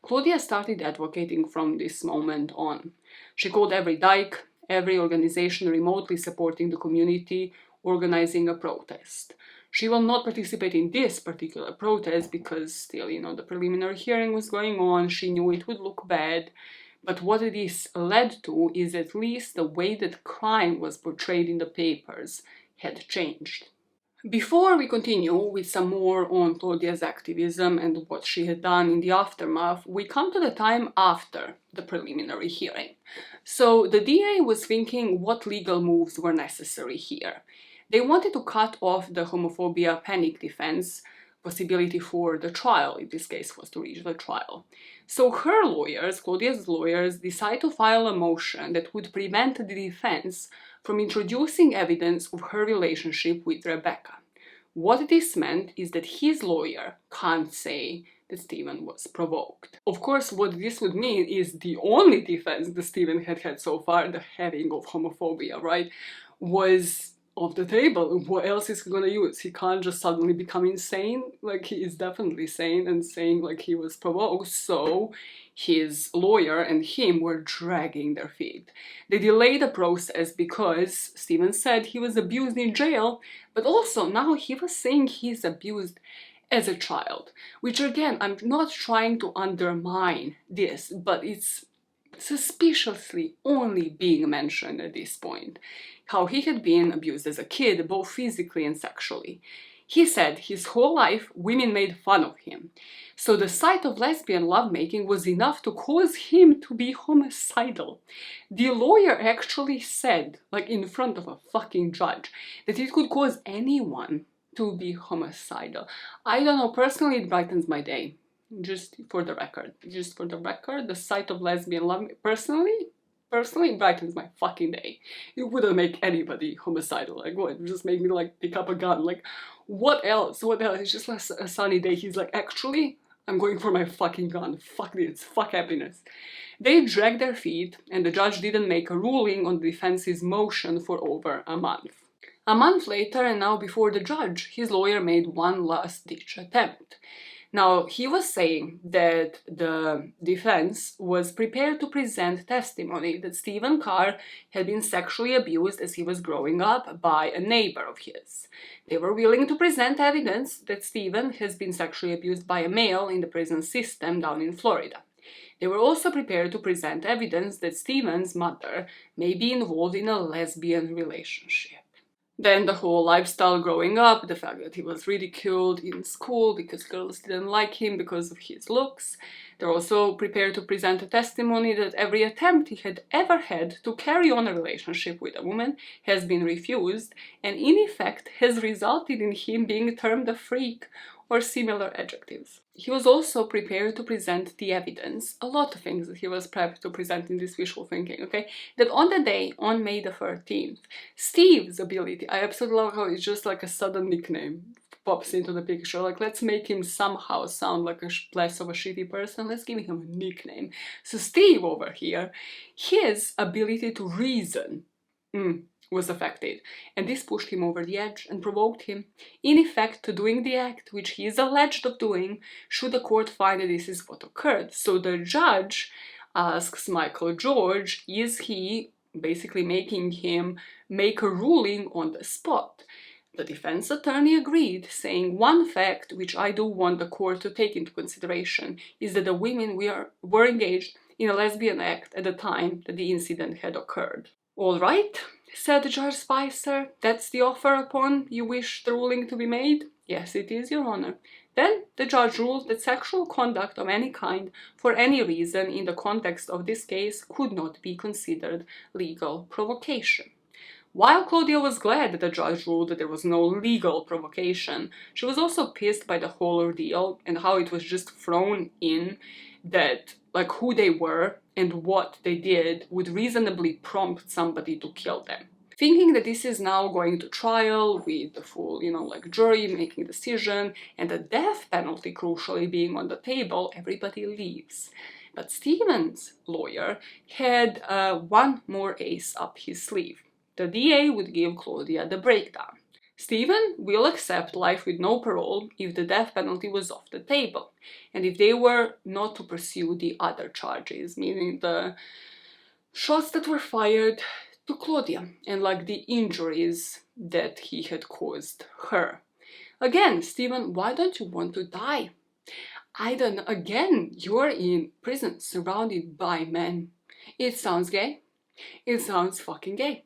Claudia started advocating from this moment on. She called every dyke, every organization remotely supporting the community, organizing a protest. She will not participate in this particular protest because still, you know, the preliminary hearing was going on. She knew it would look bad. But what this led to is at least the way that crime was portrayed in the papers had changed. Before we continue with some more on Claudia's activism and what she had done in the aftermath, we come to the time after the preliminary hearing. So the DA was thinking what legal moves were necessary here. They wanted to cut off the homophobia panic defense possibility for the trial, in this case was to reach the trial. So her lawyers, Claudia's lawyers, decide to file a motion that would prevent the defense from introducing evidence of her relationship with Rebecca. What this meant is that his lawyer can't say that Stephen was provoked. Of course, what this would mean is the only defense that Stephen had had so far, the having of homophobia, right, was off the table. What else is he gonna use? He can't just suddenly become insane. Like, he is definitely sane and saying like he was provoked. So his lawyer and him were dragging their feet. They delayed the process because Stephen said he was abused in jail, but also now he was saying he's abused as a child, which again, I'm not trying to undermine this, but it's suspiciously only being mentioned at this point. How he had been abused as a kid, both physically and sexually. He said his whole life women made fun of him. So the sight of lesbian lovemaking was enough to cause him to be homicidal. The lawyer actually said, like in front of a fucking judge, that it could cause anyone to be homicidal. I don't know, personally it brightens my day. Just for the record, the sight of lesbian love, personally it brightens my fucking day. It wouldn't make anybody homicidal. Like, what? It would just make me like pick up a gun. Like, what else? What else? It's just like a sunny day. He's like, actually, I'm going for my fucking gun. Fuck this. Fuck happiness. They dragged their feet, and the judge didn't make a ruling on the defense's motion for over a month. A month later, and now before the judge, his lawyer made one last-ditch attempt. Now, he was saying that the defense was prepared to present testimony that Stephen Carr had been sexually abused as he was growing up by a neighbor of his. They were willing to present evidence that Stephen has been sexually abused by a male in the prison system down in Florida. They were also prepared to present evidence that Stephen's mother may be involved in a lesbian relationship. Then the whole lifestyle growing up, the fact that he was ridiculed in school because girls didn't like him because of his looks. They're also prepared to present a testimony that every attempt he had ever had to carry on a relationship with a woman has been refused, and in effect has resulted in him being termed a freak or similar adjectives. He was also prepared to present the evidence, a lot of things that he was prepped to present in this wishful thinking, okay? That on the day, on May the 13th, Steve's ability, I absolutely love how it's just like a sudden nickname pops into the picture, like let's make him somehow sound like less of a shitty person, let's give him a nickname. So Steve over here, his ability to reason, was affected, and this pushed him over the edge and provoked him, in effect, to doing the act which he is alleged of doing, should the court find that this is what occurred. So the judge asks Michael George, is he basically making him make a ruling on the spot? The defense attorney agreed, saying one fact which I do want the court to take into consideration is that the women were engaged in a lesbian act at the time that the incident had occurred. All right, said Judge Spicer, that's the offer upon you wish the ruling to be made? Yes, it is, Your Honor. Then the judge ruled that sexual conduct of any kind, for any reason in the context of this case, could not be considered legal provocation. While Claudia was glad that the judge ruled that there was no legal provocation, she was also pissed by the whole ordeal and how it was just thrown in that, like, who they were and what they did would reasonably prompt somebody to kill them. Thinking that this is now going to trial with the full, jury making a decision and the death penalty crucially being on the table, everybody leaves. But Stephen's lawyer had one more ace up his sleeve. The DA would give Claudia the breakdown. Stephen will accept life with no parole if the death penalty was off the table, and if they were not to pursue the other charges, meaning the shots that were fired to Claudia and like the injuries that he had caused her. Again, Stephen, why don't you want to die? I don't know. Again, you're in prison surrounded by men. It sounds gay. It sounds fucking gay.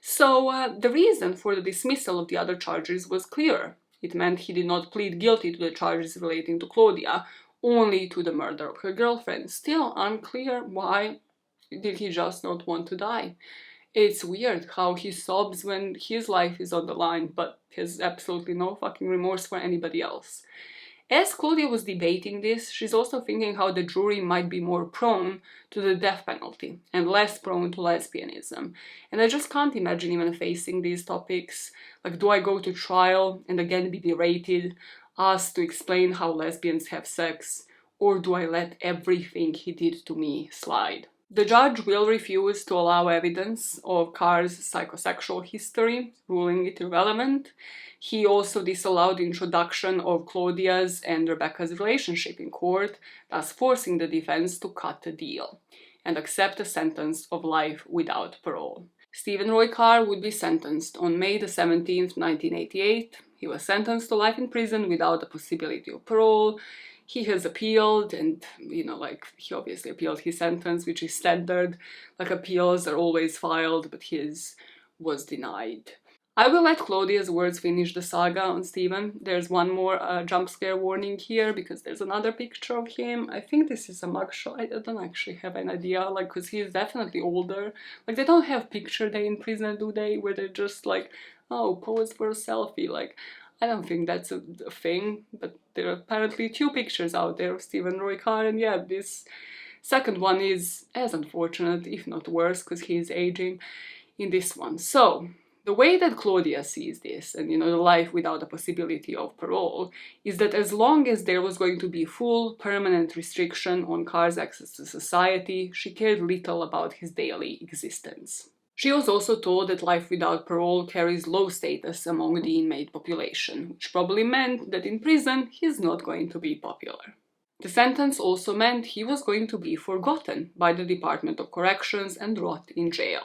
So the reason for the dismissal of the other charges was clear. It meant he did not plead guilty to the charges relating to Claudia, only to the murder of her girlfriend. Still unclear why did he just not want to die. It's weird how he sobs when his life is on the line, but has absolutely no fucking remorse for anybody else. As Claudia was debating this, she's also thinking how the jury might be more prone to the death penalty and less prone to lesbianism. And I just can't imagine even facing these topics. Like, do I go to trial and again be berated, asked to explain how lesbians have sex, or do I let everything he did to me slide? The judge will refuse to allow evidence of Carr's psychosexual history, ruling it irrelevant. He also disallowed the introduction of Claudia's and Rebecca's relationship in court, thus forcing the defense to cut the deal and accept a sentence of life without parole. Stephen Roy Carr would be sentenced on May the 17th, 1988. He was sentenced to life in prison without the possibility of parole. He has appealed and, he obviously appealed his sentence, which is standard. Appeals are always filed, but his was denied. I will let Claudia's words finish the saga on Stephen. There's one more jump scare warning here, because there's another picture of him. I think this is a mugshot. I don't actually have an idea, because he's definitely older. They don't have picture day in prison, do they? Where they're just oh, pose for a selfie. I don't think that's a thing, but there are apparently 2 pictures out there of Stephen Roy Carr, and yeah, this second one is as unfortunate, if not worse, because he is aging in this one. So, the way that Claudia sees this, and the life without the possibility of parole, is that as long as there was going to be full, permanent restriction on Carr's access to society, she cared little about his daily existence. She was also told that life without parole carries low status among the inmate population, which probably meant that in prison he's not going to be popular. The sentence also meant he was going to be forgotten by the Department of Corrections and rot in jail.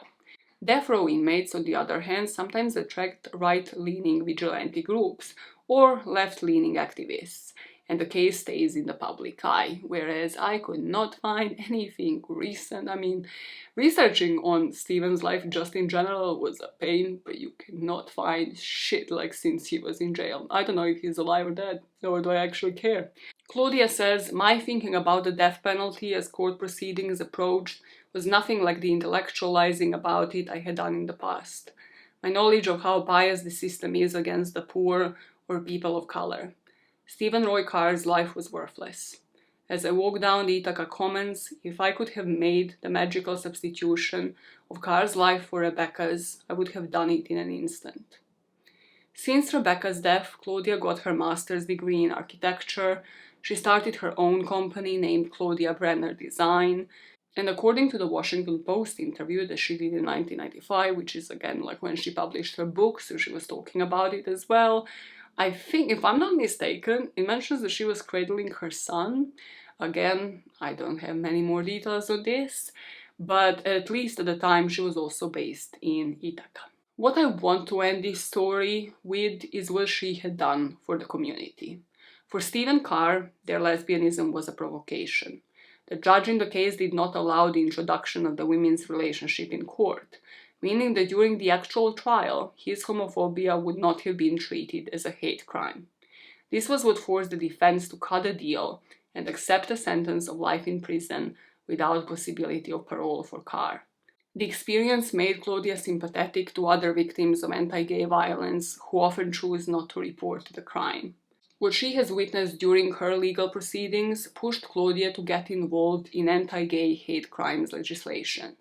Death row inmates, on the other hand, sometimes attract right-leaning vigilante groups or left-leaning activists, and the case stays in the public eye, whereas I could not find anything recent. Researching on Stephen's life just in general was a pain, but you cannot find shit since he was in jail. I don't know if he's alive or dead, nor do I actually care. Claudia says, my thinking about the death penalty as court proceedings approached was nothing like the intellectualizing about it I had done in the past. My knowledge of how biased the system is against the poor or people of color. Stephen Roy Carr's life was worthless. As I walked down the Ithaca Commons, if I could have made the magical substitution of Carr's life for Rebecca's, I would have done it in an instant. Since Rebecca's death, Claudia got her master's degree in architecture. She started her own company named Claudia Brenner Design, and according to the Washington Post interview that she did in 1995, which is again when she published her book, so she was talking about it as well, I think, if I'm not mistaken, it mentions that she was cradling her son. Again, I don't have many more details on this, but at least at the time she was also based in Ithaca. What I want to end this story with is what she had done for the community. For Stephen Carr, their lesbianism was a provocation. The judge in the case did not allow the introduction of the women's relationship in court, meaning that during the actual trial, his homophobia would not have been treated as a hate crime. This was what forced the defense to cut a deal and accept a sentence of life in prison without possibility of parole for Carr. The experience made Claudia sympathetic to other victims of anti-gay violence who often choose not to report the crime. What she has witnessed during her legal proceedings pushed Claudia to get involved in anti-gay hate crimes legislation.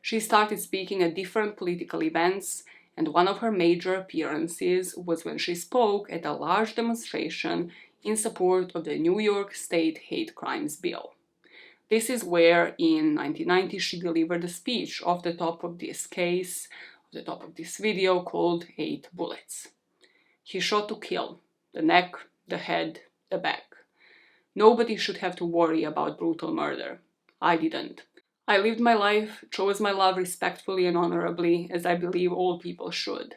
She started speaking at different political events, and one of her major appearances was when she spoke at a large demonstration in support of the New York State Hate Crimes Bill. This is where, in 1990, she delivered a speech off the top of this case, off the top of this video, called 8 Bullets. He shot to kill, the neck, the head, the back. Nobody should have to worry about brutal murder. I didn't. I lived my life, chose my love respectfully and honorably, as I believe all people should.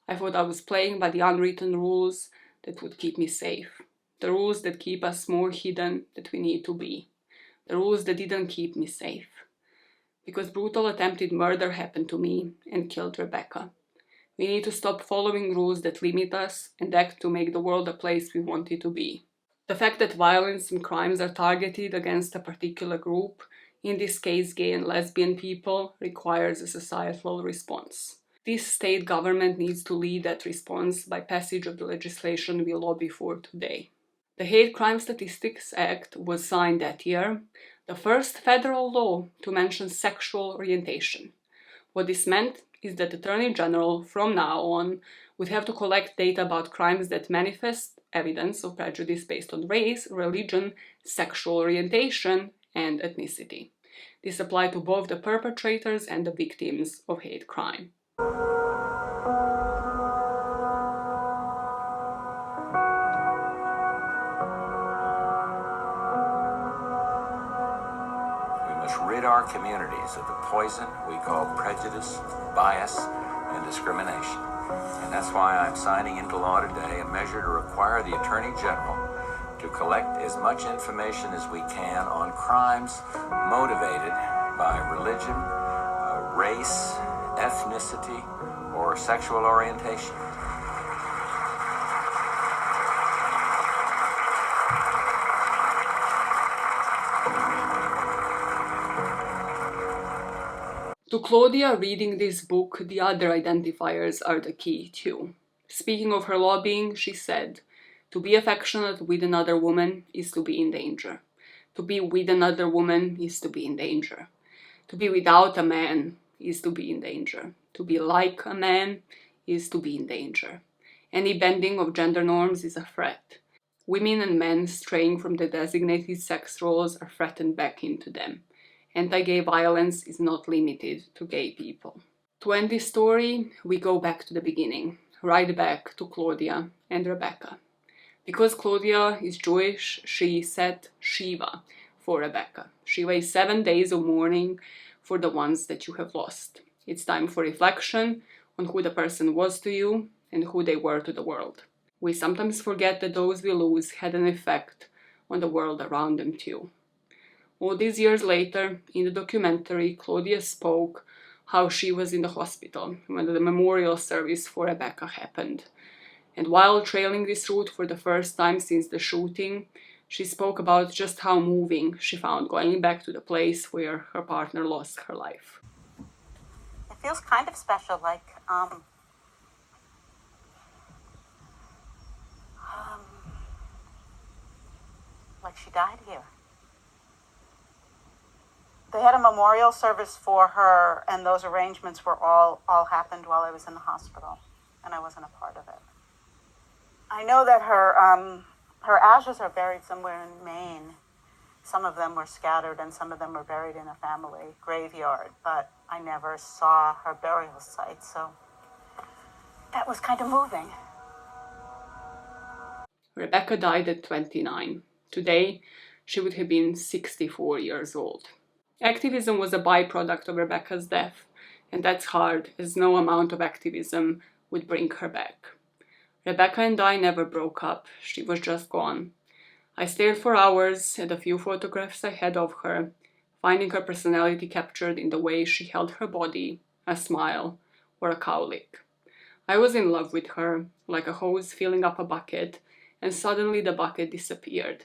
I thought I was playing by the unwritten rules, that would keep me safe. The rules that keep us more hidden than we need to be. The rules that didn't keep me safe. Because brutal attempted murder happened to me and killed Rebecca. We need to stop following rules that limit us and act to make the world a place we want it to be. The fact that violence and crimes are targeted against a particular group, in this case gay and lesbian people, requires a societal response. This state government needs to lead that response by passage of the legislation we lobby for today. The Hate Crime Statistics Act was signed that year, the first federal law to mention sexual orientation. What this meant is that the Attorney General from now on would have to collect data about crimes that manifest evidence of prejudice based on race, religion, sexual orientation, and ethnicity. This applied to both the perpetrators and the victims of hate crime. Rid our communities of the poison we call prejudice, bias, and discrimination. And that's why I'm signing into law today a measure to require the Attorney General to collect as much information as we can on crimes motivated by religion, race, ethnicity, or sexual orientation. To Claudia, reading this book, the other identifiers are the key too. Speaking of her lobbying, she said, "To be affectionate with another woman is to be in danger. To be with another woman is to be in danger. To be without a man is to be in danger. To be like a man is to be in danger. Any bending of gender norms is a threat. Women and men straying from the designated sex roles are threatened back into them. Anti-gay violence is not limited to gay people." To end this story, we go back to the beginning, right back to Claudia and Rebecca. Because Claudia is Jewish, she set Shiva for Rebecca. Shiva is 7 days of mourning for the ones that you have lost. It's time for reflection on who the person was to you and who they were to the world. We sometimes forget that those we lose had an effect on the world around them too. All these years later, in the documentary, Claudia spoke how she was in the hospital when the memorial service for Rebecca happened. And while trailing this route for the first time since the shooting, she spoke about just how moving she found going back to the place where her partner lost her life. It feels kind of special, like she died here. They had a memorial service for her, and those arrangements were all happened while I was in the hospital, and I wasn't a part of it. I know that her ashes are buried somewhere in Maine. Some of them were scattered, and some of them were buried in a family graveyard, but I never saw her burial site, so that was kind of moving. Rebecca died at 29. Today, she would have been 64 years old. Activism was a byproduct of Rebecca's death, and that's hard, as no amount of activism would bring her back. Rebecca and I never broke up, she was just gone. I stared for hours at the few photographs I had of her, finding her personality captured in the way she held her body, a smile, or a cowlick. I was in love with her, like a hose filling up a bucket, and suddenly the bucket disappeared.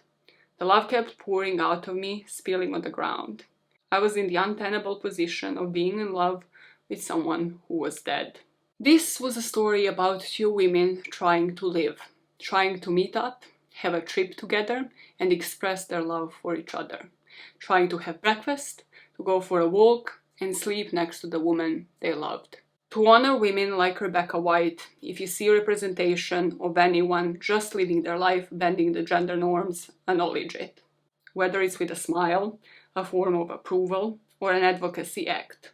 The love kept pouring out of me, spilling on the ground. I was in the untenable position of being in love with someone who was dead. This was a story about two women trying to live, trying to meet up, have a trip together, and express their love for each other, trying to have breakfast, to go for a walk, and sleep next to the woman they loved. To honor women like Rebecca Wight, if you see a representation of anyone just living their life bending the gender norms, acknowledge it. Whether it's with a smile, a form of approval, or an advocacy act.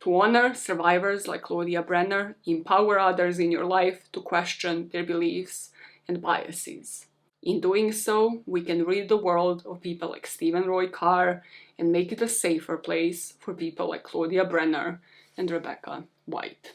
To honor survivors like Claudia Brenner, empower others in your life to question their beliefs and biases. In doing so, we can rid the world of people like Stephen Roy Carr and make it a safer place for people like Claudia Brenner and Rebecca Wight.